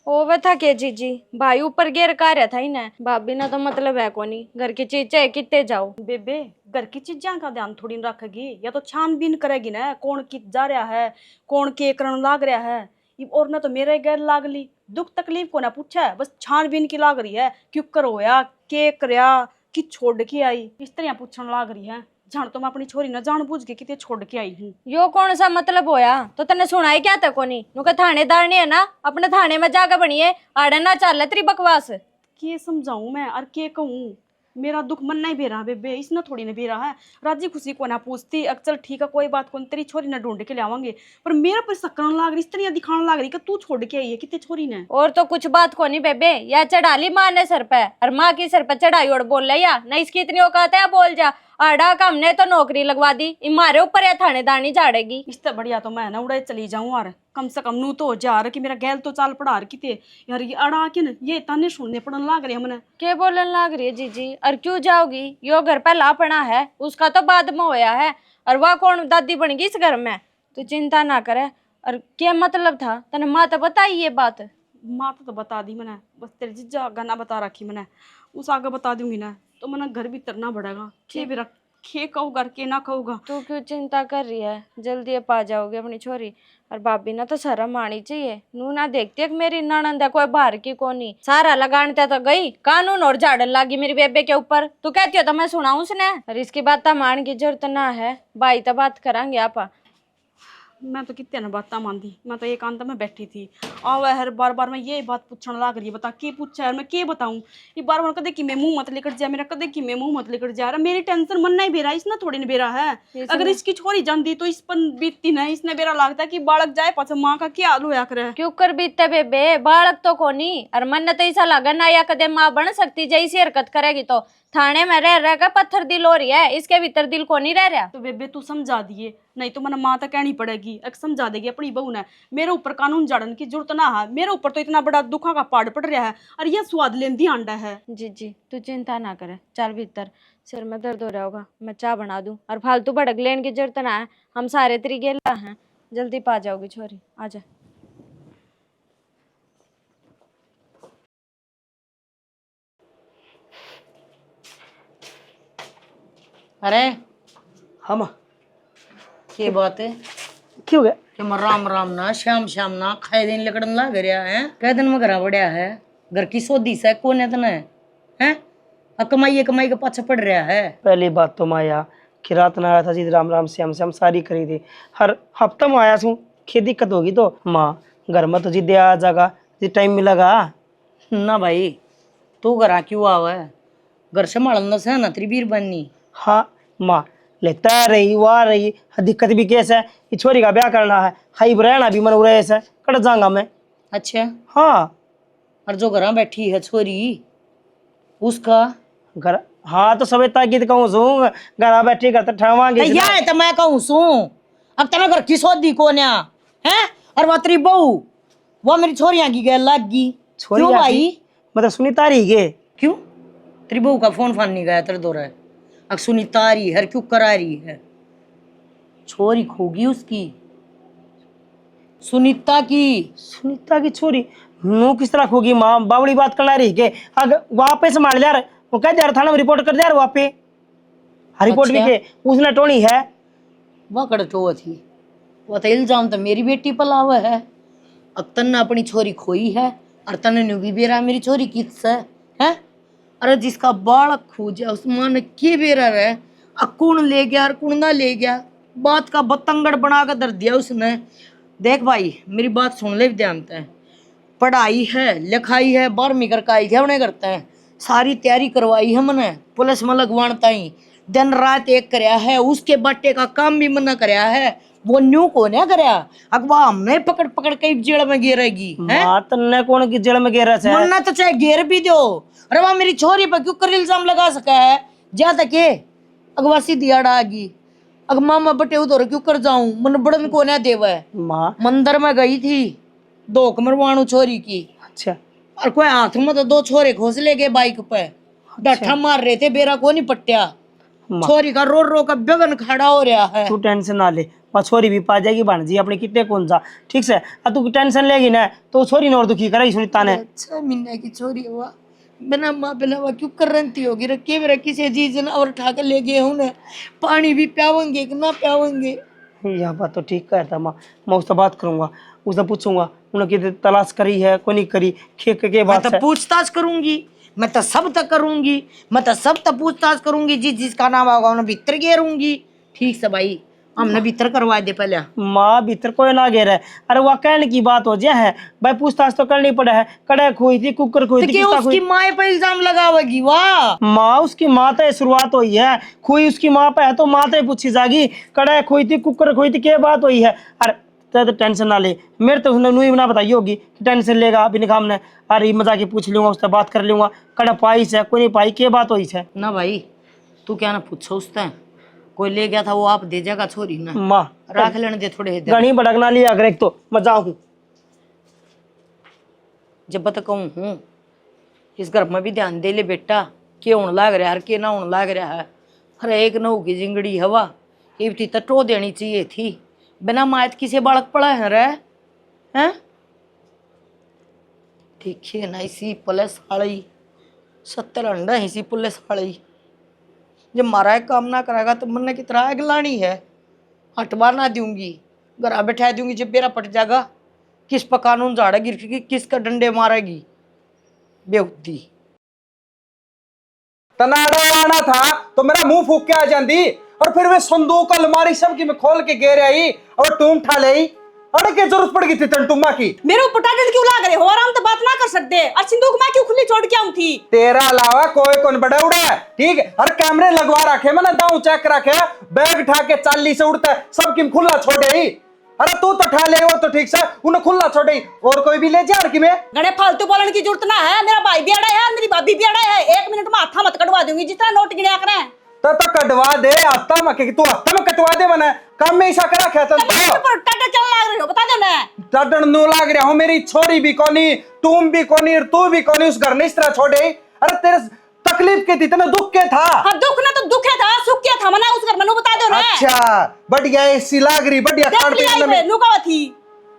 ओवे था के जीजी, भाई ऊपर घेर का रहा था इन्हें, भाभी ना तो मतलब है कोनी, घर की चीज चाहे कितने जाओ। बेबे घर की चीजा का ध्यान थोड़ी न रखेगी, या तो छानबीन करेगी ना कौन की जा रहा है, कौन के करण लाग रहा है। और ना तो मेरे गैर लाग ली, दुख तकलीफ को ना पूछा है, बस छानबीन की लाग रही है, क्यों करोया के करया कि छोड़ के आई, इस तरह पूछने लाग रही है। जान तो मैं अपनी छोरी ना जान बूझ के कितने छोड़ के आई हूँ। यो कौन सा मतलब होया? तो तने सुनाई क्या था कोनी? नुका थानेदार ने है ना, अपने थाने में जाकर बनिए, आड़े ना चल तेरी बकवास। के समझाऊं मैं और के कहूँ, मेरा दुख मन नहीं बेरा बेबे, इसने थोड़ी ना बेरा है। राजी खुशी को ना पूछती, चल ठीक है कोई बात को तेरी छोरी ना ढूंढ के लावांगे, पर मेरा पर सकन लाग रही, इस तरह दिखाने लाग रही कि तू छोड़ के आई है कितने छोरी ने। और तो कुछ बात को नहीं बेबे, या चढ़ा ली माँ ने सर पे, और माँ की सर पे चढ़ाई और बोल ले या नहीं, इसकी इतनी औकात है बोल जा। आड़ा का हमने तो नौकरी लगवा दी, हमारे ऊपर या थानेदार नहीं झाड़ेगी। इससे बढ़िया तो मैं ना उड़े चली जाऊं, और कम से कम नू तो हो जा रहा कि मेरा गैल तो चाल पड़ा रखी थे यार, ये अड़ा के ना ये ताने सुनने पड़न लाग रहे हमने। के बोलन लाग रही है जीजी? और क्यों जाओगी? यो घर पे लापना है, उसका तो बाद में होया है, और वह कौन दादी बन गई इस घर में? तू चिंता ना करे। और क्या मतलब था तने माँ तो बताई ये बात? माँ तो बता दी मैंने, बस तेरे जीजा गाना बता रखी मैंने, उस आगे बता दूंगी ना तो मैंने घर भी तरना पड़ेगा, खे भी रख खे कहूगा के ना कहूगा। तू क्यों चिंता कर रही है? जल्दी अब आ जाओगे अपनी छोरी। और भाभी ना तो शर्म आनी चाहिए, नू ना देखती है कि मेरी ननंद है कोई बाहर की कोनी, सारा लगाने तो गई कानून और झाड़न लागी मेरी बेबे के ऊपर। तू कहती हो तो मैं सुनाऊं उसने, और इसकी बात तो मान की जरूरत ना है, भाई तो बात करांगे आपा। मैं तो कितने ना बात मानती, मैं तो एकांत में बैठी थी, आवा हर बार बार मैं ये बात पूछने लाग रही है, बता के पूछा यार मैं के बताऊं, ये बार बार कदे कि मैं मुंह मत लेकर जा, मेरा कदे कि मैं मुंह मत लेकर जा रहा, मेरी टेंशन मन नहीं बेरा, इसने थोड़ी नहीं बेरा है। अगर इसकी छोरी जानती तो इस पर बीतती नहीं, इसने बेरा लगता कि बालक जाए पास माँ का क्या हाल होया करे। क्यों कर बीतते बेबे, बालक तो कोनी, और मन तो ऐसा लगा ना या कदे माँ बन सकती जैसी हरकत करेगी तो। थाने में रह कर पत्थर दिल हो रही है, इसके भीतर दिल को नहीं रह रहा। तो बेबे तू समझा दिए, नहीं तो मैंने माँ तक कहनी पड़ेगी, एक समझा देगी अपनी बहू ने, मेरे ऊपर कानून झाड़न की जरूरत ना है, मेरे ऊपर तो इतना बड़ा दुखा का पहाड़ पड़ रहा है, और यह स्वाद लेंदी आंडा है। जी जी तू चिंता ना करे, चल भीतर, सिर में दर्द हो रहा होगा, मैं चाय बना दूं, और फालतू भड़क लेने की जरूरत ना है, हम सारे तेरी गेला हैं, जल्दी पा जाओगी छोरी, आजा। अरे हम ये बात है क्यों गया? कि मैं राम राम ना श्याम श्याम ना खाए दिन लकड़न लाग रहा है, कई दिन में घरा बढ़िया है, घर की सोदी से कौन है तना है, कमाई के पाछे पड़ रहा है। पहली बात तो माया कि रात ना आया था जी, राम राम श्याम श्याम सारी करी थी, हर हफ्ता में आया छूँ, की दिक्कत होगी तो माँ घर में तो जी दे आ जाएगा जी, टाइम मिलेगा ना भाई तू घरा क्यों आवा है, घर संभालना से ना तेरी बीर बननी। हाँ माँ, लेता रही वाह रही, दिक्कत भी कैसे है, ये छोरी का ब्याह करना है, हाई रहना भी मन हो रहा है, ऐसा कट जाऊंगा मैं। अच्छा, हाँ और जो घर बैठी है छोरी उसका घर, हाँ तो सभी ताकि कहूँ सू घर बैठी कर ठहवांगे या है तो मैं कहूँ सू अब तना घर की सोदी को न्या है, और वो तेरी बहू वो मेरी छोरियां की गैल लग गई। छोरी क्यों आकी? भाई मतलब सुनीता रही के क्यों तेरी बहू का फोन फान नहीं गया तेरे दो रहा अब सुनीता रही है क्यों करा रही है, छोरी खोगी उसकी सुनीता की छोरी नू किस तरह होगी माँ, बावड़ी बात करना रही के अगर वहाँ पे संभाल यार, वो कह यार थाना में रिपोर्ट कर दे यार वहाँ पे, रिपोर्ट भी अच्छा। के उसने टोनी है। वह कड़टो थी वो तो इल्जाम तो मेरी बेटी पर लावा है, अब तन्ने अपनी छोरी खोई है और तन्ने न्यू भी बेरा मेरी छोरी किस है, अरे जिसका बालक खोजा उस माँ ने के बेरा रहे, कौन ले गया और कौन ना ले गया, बात का बतंगड़ बना कर दर दिया उसने। देख भाई मेरी बात सुन ले ध्यान से, पढ़ाई है लिखाई है 12वीं करके आई थे उन्हें करते हैं, सारी तैयारी करवाई है मैंने, पुलिस में लगवानता ही दिन रात एक करया है, उसके बट्टे का काम भी मना करया है, वो न्यू को नहीं करया अगवा हमने पकड़ पकड़ के जेल में गिरेगी है, माँ तन्ने कौन की जेल में गिरा है? मन्ना तो चाहे घेर भी दो, अरे वह मेरी छोरी पर क्यों कर इल्जाम लगा सका है, जा तक अगवा सीधी अड़ा आगी अग मामा बटे उधर क्यों कर जाऊं, मन बड़न को ना देवा है। माँ मंदिर में गई थी धोख मरवाणु छोरी की, अच्छा और कोई हाथ में तो 2 छोरे खोस ले गए बाइक पे, डठा मार रहे थे बेरा को नहीं पट्टिया, छोरी का रो रो का बेगन खड़ा हो रहा है। तू टेंशन ना ले, वह छोरी भी पा जाएगी बन जी अपने कितने कौन सा ठीक से, अब तू टेंशन लेगी ना तो छोरी ने और दुखी करेगी सुनीता ने। 6 महीने की छोरी हुआ बिना माँ बिना वह क्यों करंती होगी, रखे मेरा किसी चीज ने और उठा के ले गए उन्हें, पानी भी प्यावेंगे कि ना प्यावेंगे। यह बात तो ठीक कहता माँ, मैं उससे बात करूंगा, उससे पूछूंगा उन्होंने तलाश करी है कोई नहीं करी, खेक के मैं बात तो है। पूछताछ करूंगी, मैं तो सब तक करूंगी, मैं तो सब तक पूछताछ करूंगी, जिसका नाम होगा उन्हें भीतर घेरूंगी। ठीक से भाई हमने भीतर करवा दे पहले। माँ भीतर कोई ना घेर है, अरे वह कहने की बात हो जाए है भाई, पूछताछ तो करनी पड़े है, कड़े खोई थी कुकर खोई तो थी क्यों किस्ता उसकी खोई, माँ पे इल्जाम लगावेगी वाह। माँ उसकी माँ तो शुरुआत हुई है, खोई उसकी माँ पे है तो माँ तो पूछी जाएगी, कड़े खोई थी कुकर खोई थी क्या बात हुई है। अरे तो टेंशन ना ले, मेरे तो उसने नुई ना बताई होगी कि टेंशन लेगा अभी निकाम ने, अरे मजा के पूछ लूंगा उससे बात कर लूंगा, कड़ा पाई से कोई नहीं पाई क्या बात हुई है। ना भाई तू क्या ना पूछो उससे, कोई ले गया था वो आप दे जाएगा छोरी ना, माँ रख लेने दे थोड़े देर। घनी भड़कना लिया अगर एक तो मजा हूँ जब बता कहूँ हूँ इस घर में भी ध्यान दे ले बेटा, के होने लाग रहा है के ना होने लाग रहा है, अरे एक नहू की जिंगड़ी हवा ये भी तो टो देनी चाहिए थी, बिना मायत किसे बालक पड़ा है रे हैं। ठीक है ना इसी पुलिस वाली 70 अंडा इसी पुलिस वाली, जब मारा है काम ना कराएगा तो मन की तरह अगलानी है, हटवा ना दूंगी घर बैठा दूंगी, जब बेरा पट जाएगा किस पर कानून झाड़ेगी किसका डंडे मारेगी बेउद्दी। तनाड़ा आना था तो मेरा मुंह फूक के आ जाती, और फिर वे संदूक अलमारी सब की मैं खोल के गे आई और टूम ठा ले, अरे क्या जरूरत पड़ गई थी तन टुम्मा की, मेरे ऊपर टाटल क्यों लाग रहे हो, आराम तो बात ना कर सकते, और सिंदूक मैं क्यों खुली छोड़ के आऊं थी। तेरा अलावा कोई कौन बड़ा उड़ा है, ठीक है, हर कैमरे लगवा रखे मैंने, दाऊ चेक रखे, बैग उठा के चाली से उड़ता है सबकी खुला छोड़े ही, अरे तू तो ठा ले वो तो ठीक से उन्हें खुला छोड़े ही, और कोई भी ले जा कि मैं गणे फालतू बोलने की जरूरत ना है, मेरा भाई भी अड़ा है मेरी भाभी भी अड़ा है, 1 मिनट में हाथा मत कटवा दूंगी जितना नोट गिना करें। तो कटवा दे हत्ता में, तू हत्ता में कटवा दे मैंने काम में ऐसा करा खेतन तो टाटा चल लाग रहे हो बता दो ना, टाटन नो लाग रहा हूं, मेरी छोरी भी कोनी तुम भी कोनी तू भी कोनी, उस घर ने इस तरह छोड़े, अरे तेरे तकलीफ के थी तेने दुख के था। हाँ दुख ना तो दुख है था, सुख क्या था मना उस घर में बता दो ना। अच्छा बढ़िया ऐसी लाग रही बढ़िया खान पीने में लुकावा थी,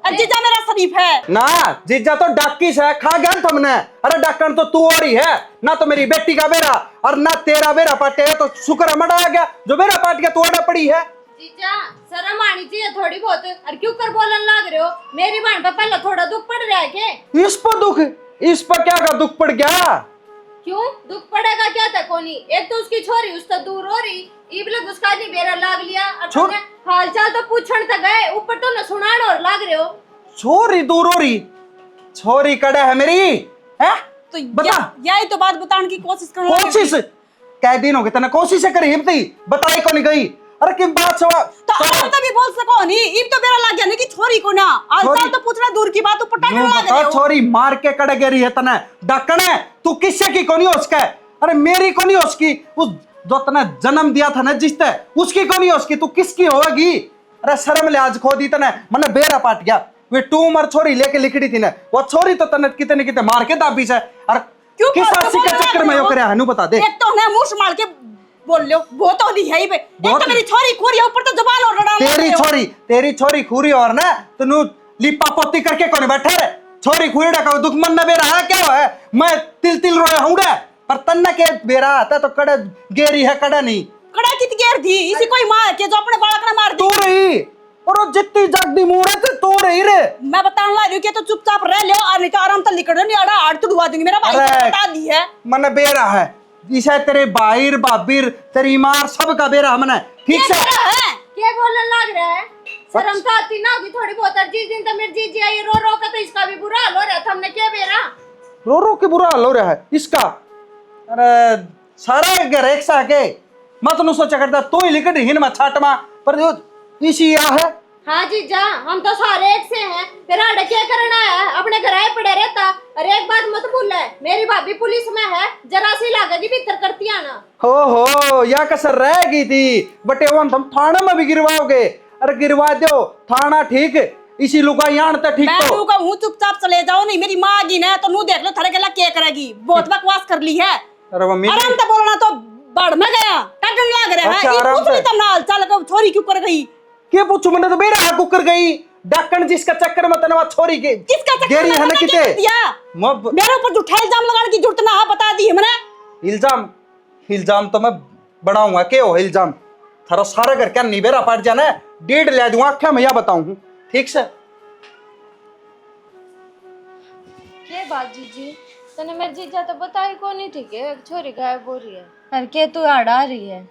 जीजा मेरा शरीफ है ना, जीजा तो डाकी से खा गया तुमने, अरे डाकन तो तू और ही है ना, तो मेरी बेटी का बेरा और ना तेरा बेरा पाटे है, तो शुक्र मड़ा आ गया जो बेरा पाट गया तू अड़ा पड़ी है। जीजा शर्म आनी चाहिए थोड़ी बहुत, और क्यों कर बोलन लाग रहे हो, मेरी बहन पर पहले थोड़ा दुख पड़ रहा है के, इस पर दुख, इस पर क्या का दुख पड़ गया, क्यों दुख पड़ेगा क्या था कोनी, एक तो उसकी छोरी उससे दूर हो रही, इबले गुस्का नहीं बेरा लाग लिया, और तुमने हाल चाल तो पूछण तक गए, ऊपर तो न सुनान और लाग रहे हो। छोरी दूर हो रही, छोरी कड़ा है मेरी है तो बता, यही तो बात बताने की कोशिश करो। कोशिश कै दिन हो गए तने कोशिश करी हिम्मती बताई को नहीं गई, अरे किम बात छवा तो आराम तो भी बोल सको नहीं इब तो मेरा लग गया नहीं कि छोरी को ना आजकल तो पूछना दूर की बात ऊपर टांगने लग रहे हो छोरी मार के कड़ गेरी है तने डकन है तू किससे की कोनी उसका अरे मेरी कोनी उसकी उस जो तने जन्म दिया था ना जिसते उसकी कोनी उसकी तू किसकी होगी अरे शर्म ले आज खो दी तने मने बेरा पाट गया वे टू मर छोरी लेके लिखड़ी थी ना वो छोरी तो तने कितने कितने मार के दाबी से और किस आसी के चक्कर में यो करे हनु बता दे एक तो है मुंह संभाल के बोल लो वो तो नहीं है ही बे एक तो मेरी छोरी खोरी ऊपर तो जबान और लड़ा तेरी छोरी खूरी और ना तनु लिपा पोती करके कौन बैठे रे छोरी खूरी का दुश्मन न बेरा है क्या है मैं तिल तिल रोया हूं रे पर तन्ना के बेरा आता तो कड़ा गेरी है कड़ा नहीं कड़ा कित गेर थी इसी कोई मां के जो अपने बालक ने मार दी तू रही और वो जितनी जगदी मुंह रे तू रही रे मैं बताने ला रही हूं कि तो चुपचाप रह ले और नहीं तो आराम से निकल नहीं आड़ा आड़ तुड़वा दूंगी मेरा भाई अरे, बता दी है मने बेरा है इसे तेरे बाहिर बाबिर तेरी मार सब का बेरा हमने ठीक से क्या बोलने लग रहा है शर्म तो आती ना होगी थोड़ी बहुत जिस दिन तो मेरी जीजी आई रो रो के तो इसका भी बुरा हाल हो रहा था हमने क्या बेरा रो रो के बुरा हाल हो रहा है इसका अरे सारा घर एक सा के मत नु सोचा करता तू ही लिखट हिन में छाटमा पर जो इसी आ है हाँ जीजा हम तो सारे एक से हैं तेरा अड्डा क्या करना है अपने घर आए पड़े रहता और एक बात मत भूल मेरी भाभी पुलिस में है जरा सी लागेगी भीतर करती आना हो या कसर रहेगी थी बटे वो तुम थाना में भी गिरवाओगे अरे गिरवा दो थाना ठीक इसी लुका यान तक ठीक मैं तो तू कहूं चुपचाप चले जाओ नहीं मेरी मां आगी ना तो नु देख लो थारे केला क्या करेगी बहुत बकवास कर ली है अरे मम्मी आराम से बोलना तो बढ़ में गया टटन लग रहा अच्छा, है ये आराम कुछ नहीं से। तमना हाल चाल को छोरी क्यों कर गई के पूछू मैंने तो बेरा हाथ कुकर गई डक्कन जिसका चक्कर में तनवा छोरी के किसका चक्कर गेरी है ना लगाना किते क्या दिया मब मेरे ऊपर झूठा इल्जाम लगाने की जरूरत ना है बता दी है मैंने इल्जाम इल्जाम तो मैं बढ़ाऊंगा के हो इल्जाम थारा सारा घर क्या निबेरा पाट जाना है 1.5 ले दूंगा क्या मैं या बताऊं ठीक से ये बात जीजी तने मेरी जीजा तो बताई को नहीं ठीक है छोरी गायब हो रही है और के तू आड़ा रही है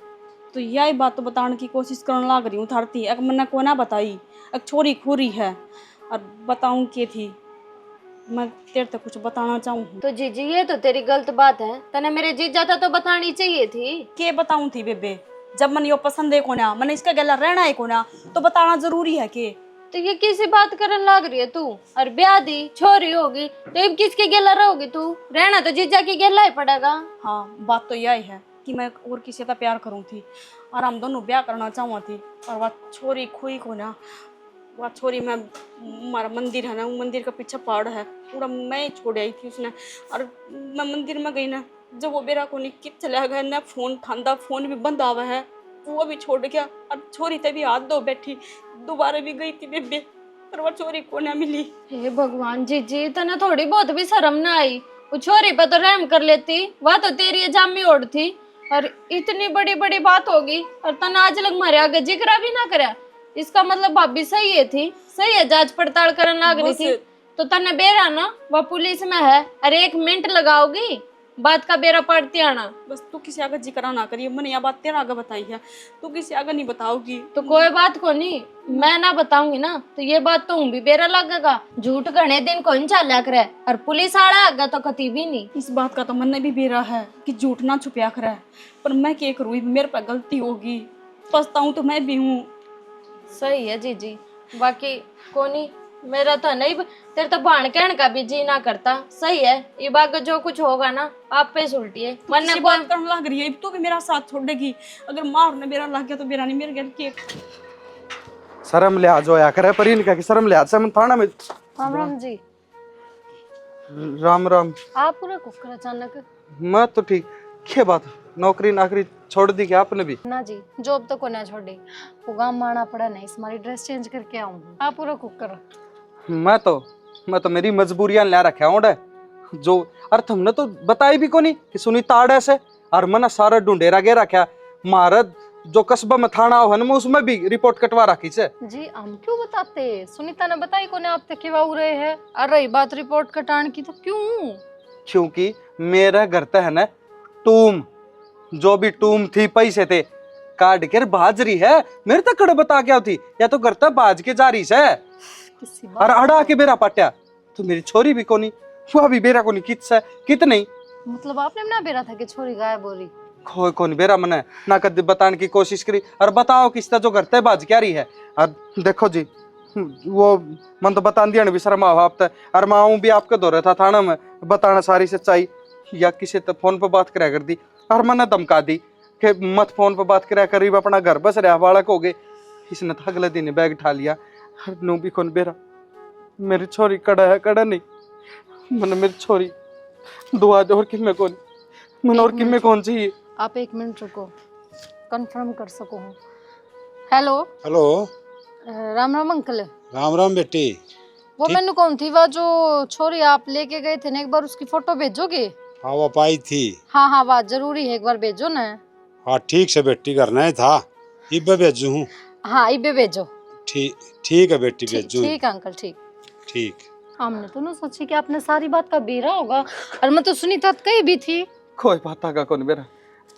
तो यही बात तो बताने की कोशिश करने लग रही हूँ थारती एक मैंने को ना बताई एक छोरी खूरी है और बताऊं के थी मैं तेरे तक कुछ बताना चाहूँ तो जीजी ये तो तेरी गलत बात है तने मेरे जीजा तो बतानी चाहिए थी के बताऊं थी बेबे जब मैंने यो पसंद है को ना मैंने इसका गला रहना है को ना तो बताना जरूरी है के तो ये किसी बात करने लग रही है तू और ब्याह दी छोरी होगी तो अब किसके गेला रहोगी तू रहना तो जीजा की गेला ही पड़ेगा हाँ बात तो यही है कि मैं और किसी का प्यार करूँ थी और हम दोनों ब्याह करना चाहूँ थी और वह छोरी खोई को ना वह छोरी में हमारा मंदिर है ना वो मंदिर का पीछे पहाड़ है पूरा मैं ही छोड़ आई थी उसने और मैं मंदिर में गई ना जब वो बेरा को नहीं चला गया ना फोन ठांदा फोन भी बंद आवा है वो भी छोड़ गया और छोरी तभी हाथ धो बैठी दोबारा भी गई थी बेबे पर वो छोरी को ना मिली हे भगवान जीजी तने थोड़ी बहुत भी शर्म ना आई वो छोरी पे तो रहम कर लेती वह तो तेरी जामी ओढ़ थी और इतनी बड़ी बड़ी बात होगी और तने आज लग मारे आगे जिक्र भी ना करा इसका मतलब भाभी सही है थी सही है जांच पड़ताल करने लग रही थी तो तने बेरा ना वह पुलिस में है अरे 1 मिनट लगाओगी बात का बेरा पड़ती आना बस तू किसी आगे जिक्र ना करिए मैंने यह बात तेरा आगे बताई है तू किसी आगे नहीं बताओगी तो कोई बात को नहीं मैं ना बताऊंगी ना तो ये बात तो भी बेरा लगेगा झूठ घने दिन कौन चाल्या करे और पुलिस आड़ा आगा तो कती भी नहीं इस बात का तो मन भी बेरा है कि झूठ ना छुपया करे पर मैं क्या करूँ मेरे पर गलती होगी पछताऊँ तो मैं भी हूँ सही है जीजी बाकी कोनी मेरा तो नहीं तेरे तो भाण कहने का भी जी ना करता सही है ये बात जो कुछ होगा ना आप पे सुलटिए मन ने बात करने लग रही है तू भी मेरा साथ छोड़ेगी अगर मारने मेरा लग गया तो मेरा नहीं मेरे घर की शर्म ले आज होया करे पर इनका की शर्म ले आज से थाना में राम जी राम राम आप पूरा कुकर अचानक मैं तो ठीक क्या बात नौकरी नाकरी छोड़ दी क्या आपने भी ना जी जॉब तो को ना छोड़ी वो गांव माना पड़ा नहीं हमारी ड्रेस चेंज करके आऊं आप पूरा कुकर मैं तो मेरी मजबूरियां ला रखा हूं जो अर्थ हमने तो बताई भी को नहीं कि सुनी ताड़े से और मना सारा ढूंढेरा गे रखा महाराज जो कस्बा में थाना हो मैं उसमें भी रिपोर्ट कटवा रखी से जी हम क्यों बताते सुनीता ने बताई को ने आप तक केवा रहे हैं और रही बात रिपोर्ट कटान की तो क्यों क्योंकि मेरा घर तो है ना टूम जो भी टूम थी पैसे थे काट कर बाजरी है मेरे तक कड़ बता क्या थी या तो करता बाज के जा रही से और अड़ा के बेरा पट्या तो मेरी छोरी भी कोनी वो भी बेरा कोनी कित से कित नहीं मतलब आपने ना बेरा था कि छोरी गायब हो रही कोई कौन बेरा मने ना कद बताने की कोशिश करी और बताओ किसता जो करते बाज क्या रही है। और देखो जी वो मन तो बता दिया भी शर्मा आप और माँ भी आपके दौरे था थाना में बताना सारी सच्चाई या किसी तो फोन पर बात करा कर दी और मैंने धमका दी कि मत फोन पर बात करा करीब अपना घर बस रहा बालक हो गए। इसने तो अगले दिन बैग उठा लिया। नू भी कौन बेरा मेरी छोरी कड़ा है कड़ा नहीं मैंने मेरी छोरी दुआ दे और किमें कौन मन और किमें कौन चाहिए। आप 1 मिनट रुको, कंफर्म कर सको हूँ। Hello hello Ram Ram uncle. Ram Ram बेटी। वो मैंने कौन थी वह जो छोरी आप लेके गए थे ना, एक बार उसकी फोटो भेजोगे? हाँ वो पाई थी। हाँ हाँ बात जरूरी है, एक बार भेजो ना। हाँ ठीक से बेटी करना है था इब्बे भेजू हूँ। हाँ इबे भेजो। ठीक है बेटी भेजू। ठीक अंकल ठीक। ठीक। हमने तो ना सोची कि आपने सारी बात का बेरा होगा और मैं तो सुनी था कहीं भी थी। कोई बात आगा कौन बेरा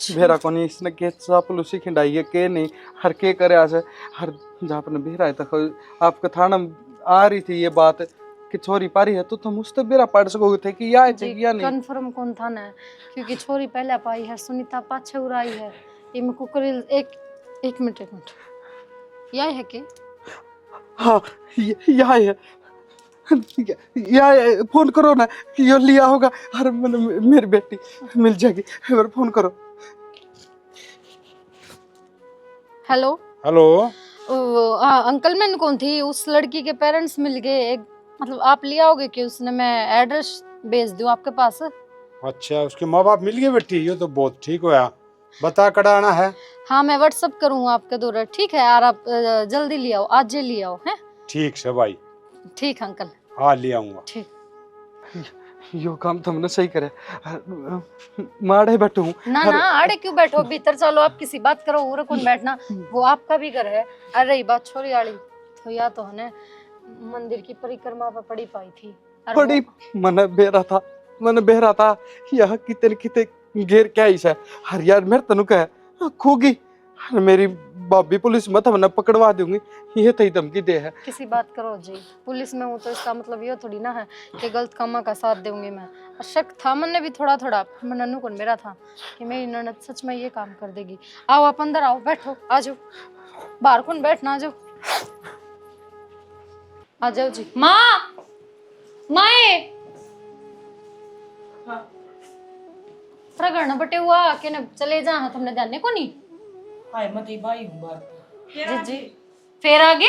बेरा कौन इसने के चापलूसी खिंडाई है के नहीं हर के करे आज हर जहाँ पर बेरा है तक आपका थाना आ रही थी ये बात कि छोरी पारी है तो मुझ तो बेरा पढ़ सकोगे थे कि या या नहीं। कंफर्म कौन था ना, क्योंकि छोरी पहले पाई है, सुनीता पाछे उड़ाई है। ये मैं कुकरिल एक मिनट या है के? हाँ या है या फोन करो ना कि यो लिया होगा और मेरी बेटी मिल जाएगी। फोन करो। हेलो हेलो अंकल मैंने कौन थी, उस लड़की के पेरेंट्स मिल गए, एक मतलब आप ले आओगे कि उसने मैं एड्रेस भेज दूं आपके पास? अच्छा उसके माँ बाप मिल गए बेटी, ये तो बहुत ठीक होया। बता कड़ा आना है? हाँ मैं व्हाट्सअप करूँगा आपके दौरे। ठीक है यार आप जल्दी ले आओ, आज ही ले आओ। हैं ठीक से भाई। ठीक अंकल। हाँ ले आऊंगा। ठीक। यो काम तो हमने सही करे माड़े बैठू हूँ ना ना आड़े क्यों बैठो, भीतर चलो, आप किसी बात करो, उरे कौन बैठना, वो आपका भी घर है। अरे रही बात छोरी आड़ी तो या तो है मंदिर की परिक्रमा पर पड़ी पाई थी बड़ी मन बेरा था यह कितने कितने घेर क्या ही है। हर यार मेरे तनु का खूगी मेरी भाभी पुलिस मत हमने पकड़वा दूंगी ये तो धमकी दे है। किसी बात करो जी, पुलिस में हूँ तो इसका मतलब ये थोड़ी ना है कि गलत कामा का साथ दूंगी मैं। और शक था मन ने भी थोड़ा थोड़ा, मैं नन्नू कौन मेरा था कि मेरी ननद सच में ये काम कर देगी। आओ आप अंदर आओ, बैठो, आ जाओ, बाहर कौन बैठना, आ जाओ, आ जाओ जी। माँ माए प्रगण बटे हुआ के न चले जा, हाँ तुमने ध्यान को नहीं हाय मत भाई हूं बार जी जी फिर आगे।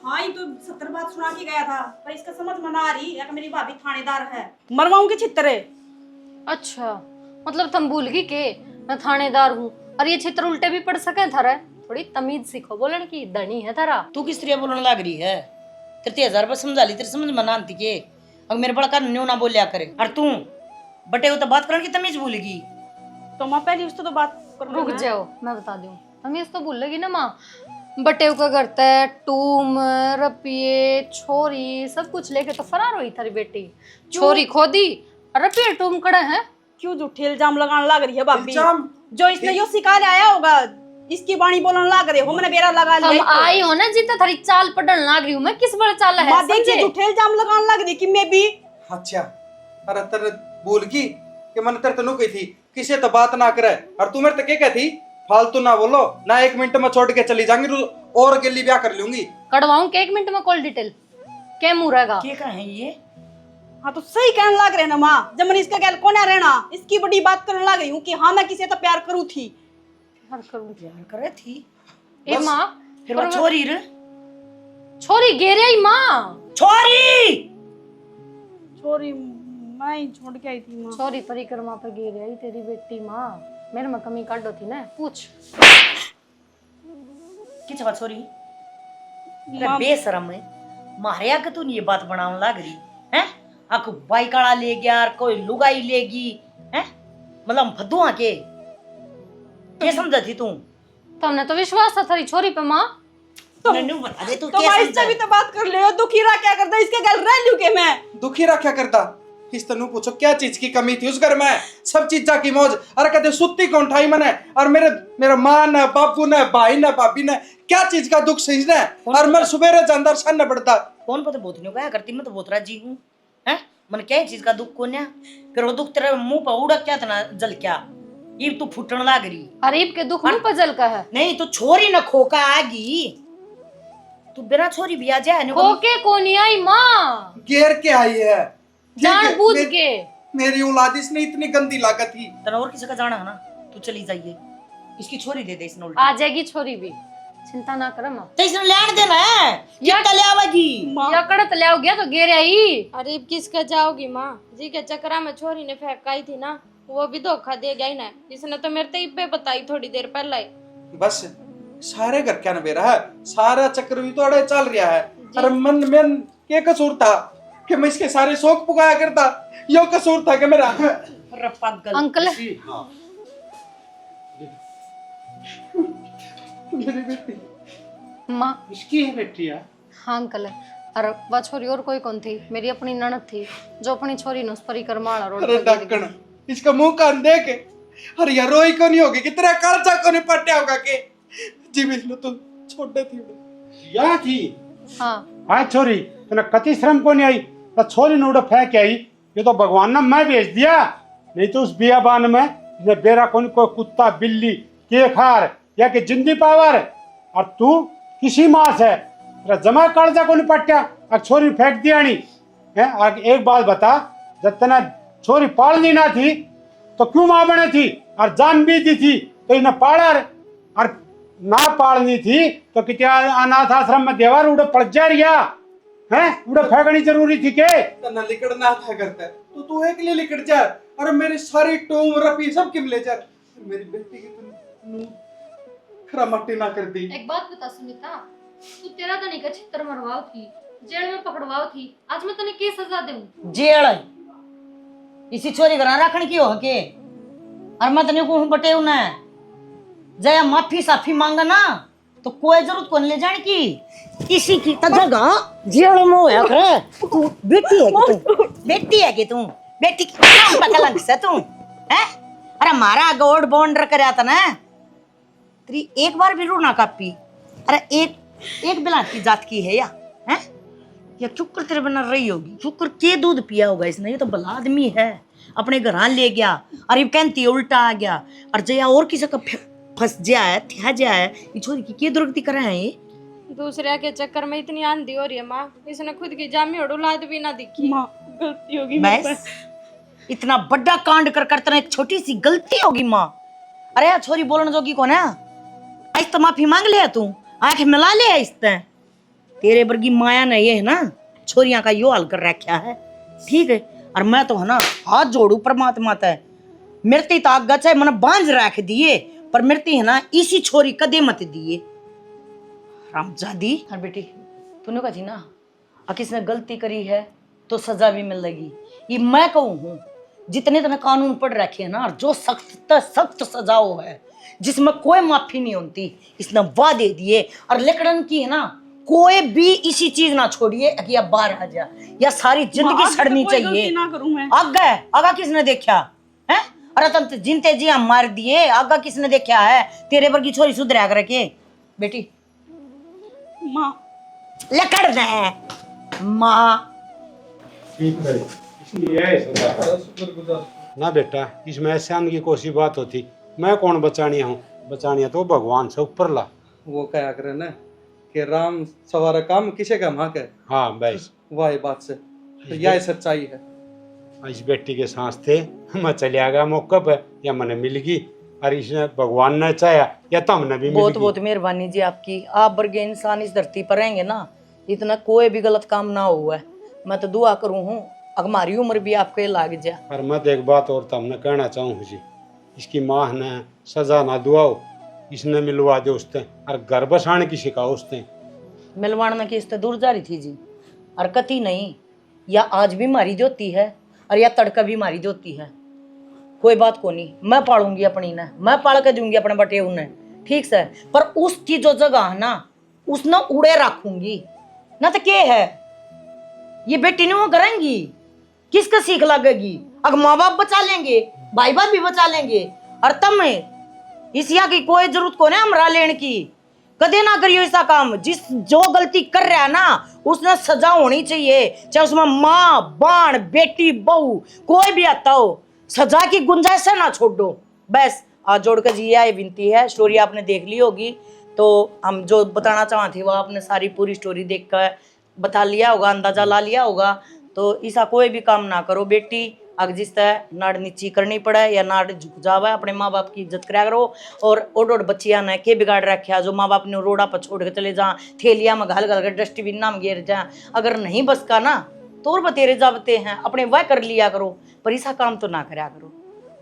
हाँ ये तो 70 बात सुना के गया था, पर इसका समझ में ना आ रही है कि मेरी भाभी थानेदार है, मरवाऊंगी छित्तरे। अच्छा मतलब तुम भूल गई के मैं थानेदार हूँ और ये छित्र उल्टे भी पड़ सके थारा, थोड़ी तमीज सीखो बोलने की, धनी है थारा। तू किस तरह बोलने लग रही है? तेरे 3000 रुपये समझा ली, तेरे समझ में ना आती के अगर मेरे बड़ा न्यू ना बोलिया करे। और तू बटे वो तो बात करने की तमीज भूलेगी तो माँ पहले उससे तो बात कर। रुक जाओ मैं बता दूं, तमीज तो भूल लगी ना माँ। बटे का करता है टूम रपिए छोरी सब कुछ लेके तो फरार हुई थारी बेटी। छोरी खोदी और रपिए टूम कड़ा है। क्यों झूठे इल्जाम लगाने लग रही है भाभी? जो इसने यो शिकार आया होगा इसकी बाणी बोलने लग रहे हो, मैंने बेरा लगा लिया। हम आई हो ना जीता थारी चाल पढ़ने लग रही हूँ मैं, किस बड़े चाल है देखिए झूठे इल्जाम लगाने लग रही कि मैं भी। अच्छा अरे तेरे भूल गई कि मैंने तेरे तनु कही थी किसी तो बात ना करे और तू मेरे तो क्या कहती फालतू ना बोलो ना, 1 मिनट में छोड़ के चली जाऊंगी और गली ब्याह कर लूंगी। कड़वाऊं के 1 मिनट में कॉल डिटेल क्या मुरेगा क्या कहा है ये? हाँ तो सही कहने लग रहे ना माँ, जब मैंने इसका गैल कोना रहना इसकी बड़ी बात करने लग रही हूँ कि हाँ मैं किसी तो प्यार करूँ थी। प्यार करे थी ए माँ फिर वो छोरी रे छोरी गेरे आई माँ, छोरी छोरी मैं ही छोड़ के आई थी माँ। छोरी परिक्रमा पे गेरे आई तेरी बेटी माँ, मेरे में कमी काटो थी ना, पूछ किस बात छोरी बेशरम है मारे आके तू ये बात बनाने लग रही है। आको बाई काड़ा ले गया और कोई लुगाई लेगी है, मतलब फद्दू आके क्या समझा थी तू? तुमने तो विश्वास था थारी छोरी पे माँ। नन्नू बता दे तू तो क्या माँ इससे भी तो बात कर ले, दुखीरा क्या करता इसके गैल रह लूं के मैं? दुखीरा क्या करता? इस तनु पूछो क्या चीज की कमी थी उस घर में? सब चीजा की मौज। अरे कहते सुत्ती कौन ठाई मैंने और मेरा माँ ने बापू ने भाई ने भाभी ने क्या चीज का दुख सही ने और मैं सुबह अंदर सन पड़ता। कौन पता बहुत नहीं क्या करती, मैं तो बहुत राजी हूँ है। मन क्या चीज का दुख कौन है? फिर वो दुख तेरे मुंह पर उड़ा क्या था ना जल क्या ये तो फुटन लाग रही। अरीब के दुख में पजल का है। नहीं तो छोरी न खोका आगी, तू बिना छोरी भी आ जाए। खोके को नहीं आई माँ, घेर के आई है जानबूझ के। मेरी औलाद इसने इतनी गंदी लागत थी। तेरा और किसी का जाना है ना, तू चली जाइए, इसकी छोरी दे दे इसने उल्टी। आ जाएगी छोरी भी, चिंता ना कर माँ। तो इसने लेन देना है, कितना ले आवेगी? या कड़त ले आओ गया तो घेर आई। अरे किसका जाओगी माँ जी के चक्रा में छोरी ने फेंकाई थी ना, वो भी धोखा दे गई ना। इसने तो मेरे ते पे बताई थोड़ी देर पहले ही। बस सारे घर क्या नबेरा है, सारा चक्र भी थोड़ा चल रहा है। अरे मन में क्या कसूर था कि मैं इसके सारे शौक पुकाया करता, यो कसूर था कि मेरा। अंकल मेरी बेटी माँ, इसकी है बेटी है। हाँ अंकल, और वह छोरी और कोई कौन थी, मेरी अपनी ननद थी जो अपनी छोरी ने उस परिक्रमा रोड अरे पर गिर डक्कन, गई। इसका मुंह कान देख, अरे यार रोई को नहीं होगी, कितना कालचा को नहीं पट्टा होगा के जी बिल्लो तो छोटे थी या थी हाँ आज छोरी तने कति श्रम को नहीं आई, तो छोरी ने उड़ा फेंक आई। ये तो भगवान ने मैं भेज दिया, नहीं तो उस बियाबान में ने बेरा कोई कुत्ता बिल्ली के खार या कि जिंदी पावर, और तू किसी माँ से जमा कालजा को नहीं पट्टा, अब छोरी फेंक दिया नहीं है। आगे एक बात बता, जब तना छोरी पालनी ना थी तो क्यों माँ बने थी, और जान भी दी थी तो इन्हें पाला, और ना पालनी थी तो कितना अनाथ आश्रम में देवर उड़े पड़ जा रिया है, उड़े फेंकनी जरूरी थी के? तना लिकड़ना था करता है तो तू एक लिए लिकड़ जा, और मेरी सारी टूम रफी सब किम ले जा। मेरी बेटी की तूने खरा मट्टी ना कर दी। एक बात बता सुनीता, तू तेरा तो नहीं का छितर मरवाओ थी, जेल में पकड़वाओ थी, आज मैं तने की सजा दूं? जेल इसी छोरी घर रखने की हो के, और मैं तने को बटे उन्हें जया माफी साफी मांगा ना तो कोई जरूरत कौन ले जाने की। इसी की जगह जेल में होया करे। तू बेटी है कि तू, बेटी है कि तू, बेटी की क्या पकलंग से तू है? अरे हमारा गोल्ड बॉन्ड कराया था ना, तेरी एक बार भी रू ना कापी। अरे एक बिलात की जात की है या है, या चुकर तेरे बना रही होगी, चुकर के दूध पिया होगा इसने। ये तो भला आदमी है, अपने घर ले गया और ये कहती उल्टा आ गया, और जया और किसी का फंस जाए थ्या जाए, ये छोरी की क्या दुर्गति करे हैं ये? दूसरे के चक्कर में इतनी आंधी हो रही है माँ, इसने खुद की जामी और औलाद भी ना दिखी। माँ गलती होगी बस इतना बड़ा कांड कर करते एक छोटी सी गलती होगी माँ। अरे यार छोरी बोलने जोगी कौन है? आज तो माफी मांग ले तू, आंख मिला ले इससे। तेरे वर्गी माया ने ये है ना छोरियां का यो हाल कर रखा है, ठीक है। और मैं तो है ना हाथ जोड़ू परमात्मा तय, मृत्यु तो आग चाहे मन बांझ रख दिए, पर मृत्यु है ना इसी छोरी कदे मत दिए। रामजादी हर बेटी तूने कहा थी ना, किसने गलती करी है तो सजा भी मिलेगी। ये मैं कहूँ हूँ, जितने तने कानून पढ़ रखे हैं ना, और जो सख्त सजाओ है जिसमें कोई माफी नहीं होती, इसने वादे दिए। और लेकिन की है ना कोई भी इसी चीज ना छोड़िए कि या बाहर आ जा, या सारी जिंदगी सड़नी चाहिए। ना करूं मैं। आगा किसने देखा है? अरे तुम तो जिनते जी हम मार दिए, आगा किसने देखा है? तेरे वर्गी छोरी सुधरा कर के बेटी माँ लकड़ दे माँ। ना बेटा, इसमें एहसान की कोई बात होती, मैं कौन बचानिया हूँ, बचानिया तो भगवान से ऊपर ला। वो क्या करे ना कि राम सवारा काम किसे का माँ के। हाँ बस वाह बात से तो यह सच्चाई है। इस बेटी के सांस थे, मैं चले आ गया मौके पे, या मैंने मिल गई, और इसने भगवान ने चाहा या तुमने भी मिल बहुत गई। बहुत मेहरबानी जी आपकी। आप वर्गे इंसान इस धरती पर रहेंगे ना, इतना कोई भी गलत काम ना हुआ है। मैं तो दुआ करूँ हूँ हमारी उम्र भी आपके लाग जाए। पर मैं तो एक बात और तुमने कहना चाहूँ जी, इसकी माँ ने सजा ना दुआओ, इसने मिलवा दे उसते, और घर बसाने की सिखाओ उसते। मिलवाना की इससे दूर जा रही थी जी, और कति नहीं, या आज भी मारी जोती है और या तड़का भी मारी जोती है। कोई बात को नहीं, मैं पालूंगी अपनी ने, मैं पाल के दूंगी अपने बटे उन्हें, ठीक से। पर उसकी जो जगह है ना उसने उड़े रखूंगी ना, तो क्या है ये बेटी ने वो करेंगी, किसका सीख लगेगी? अगर माँ बाप बचा लेंगे, भाई बाप भी बचा लेंगे, और तब में इस यहाँ की कोई जरूरत को नहीं हमरा लेने की। कदे ना करियो ऐसा काम। जिस जो गलती कर रहा है ना उसने सजा होनी चाहिए, चाहे उसमें माँ बाण बेटी बहू कोई भी आता हो, सजा की गुंजाइश ना छोड़ो। बस हाथ जोड़ कर जी ये विनती है। स्टोरी आपने देख ली होगी, तो हम जो बताना चाहते थे वो आपने सारी पूरी स्टोरी देख कर बता लिया होगा, अंदाजा ला लिया होगा। तो ऐसा कोई भी काम ना करो बेटी, अगर जिस तरह नाड़ नीची करनी पड़े या नाड़ झुक जावे, अपने माँ बाप की इज्जत करा करो। और ओड बच्चियां ने के बिगाड़ रखा, जो माँ बाप ने रोड़ा पर छोड़ के चले जा, थैलिया में घाल घाल कर डस्टबिन में गिर जा। अगर नहीं बस का ना तो और बतेरे जाबते हैं अपने वह कर लिया करो, पर ऐसा काम तो ना करा करो।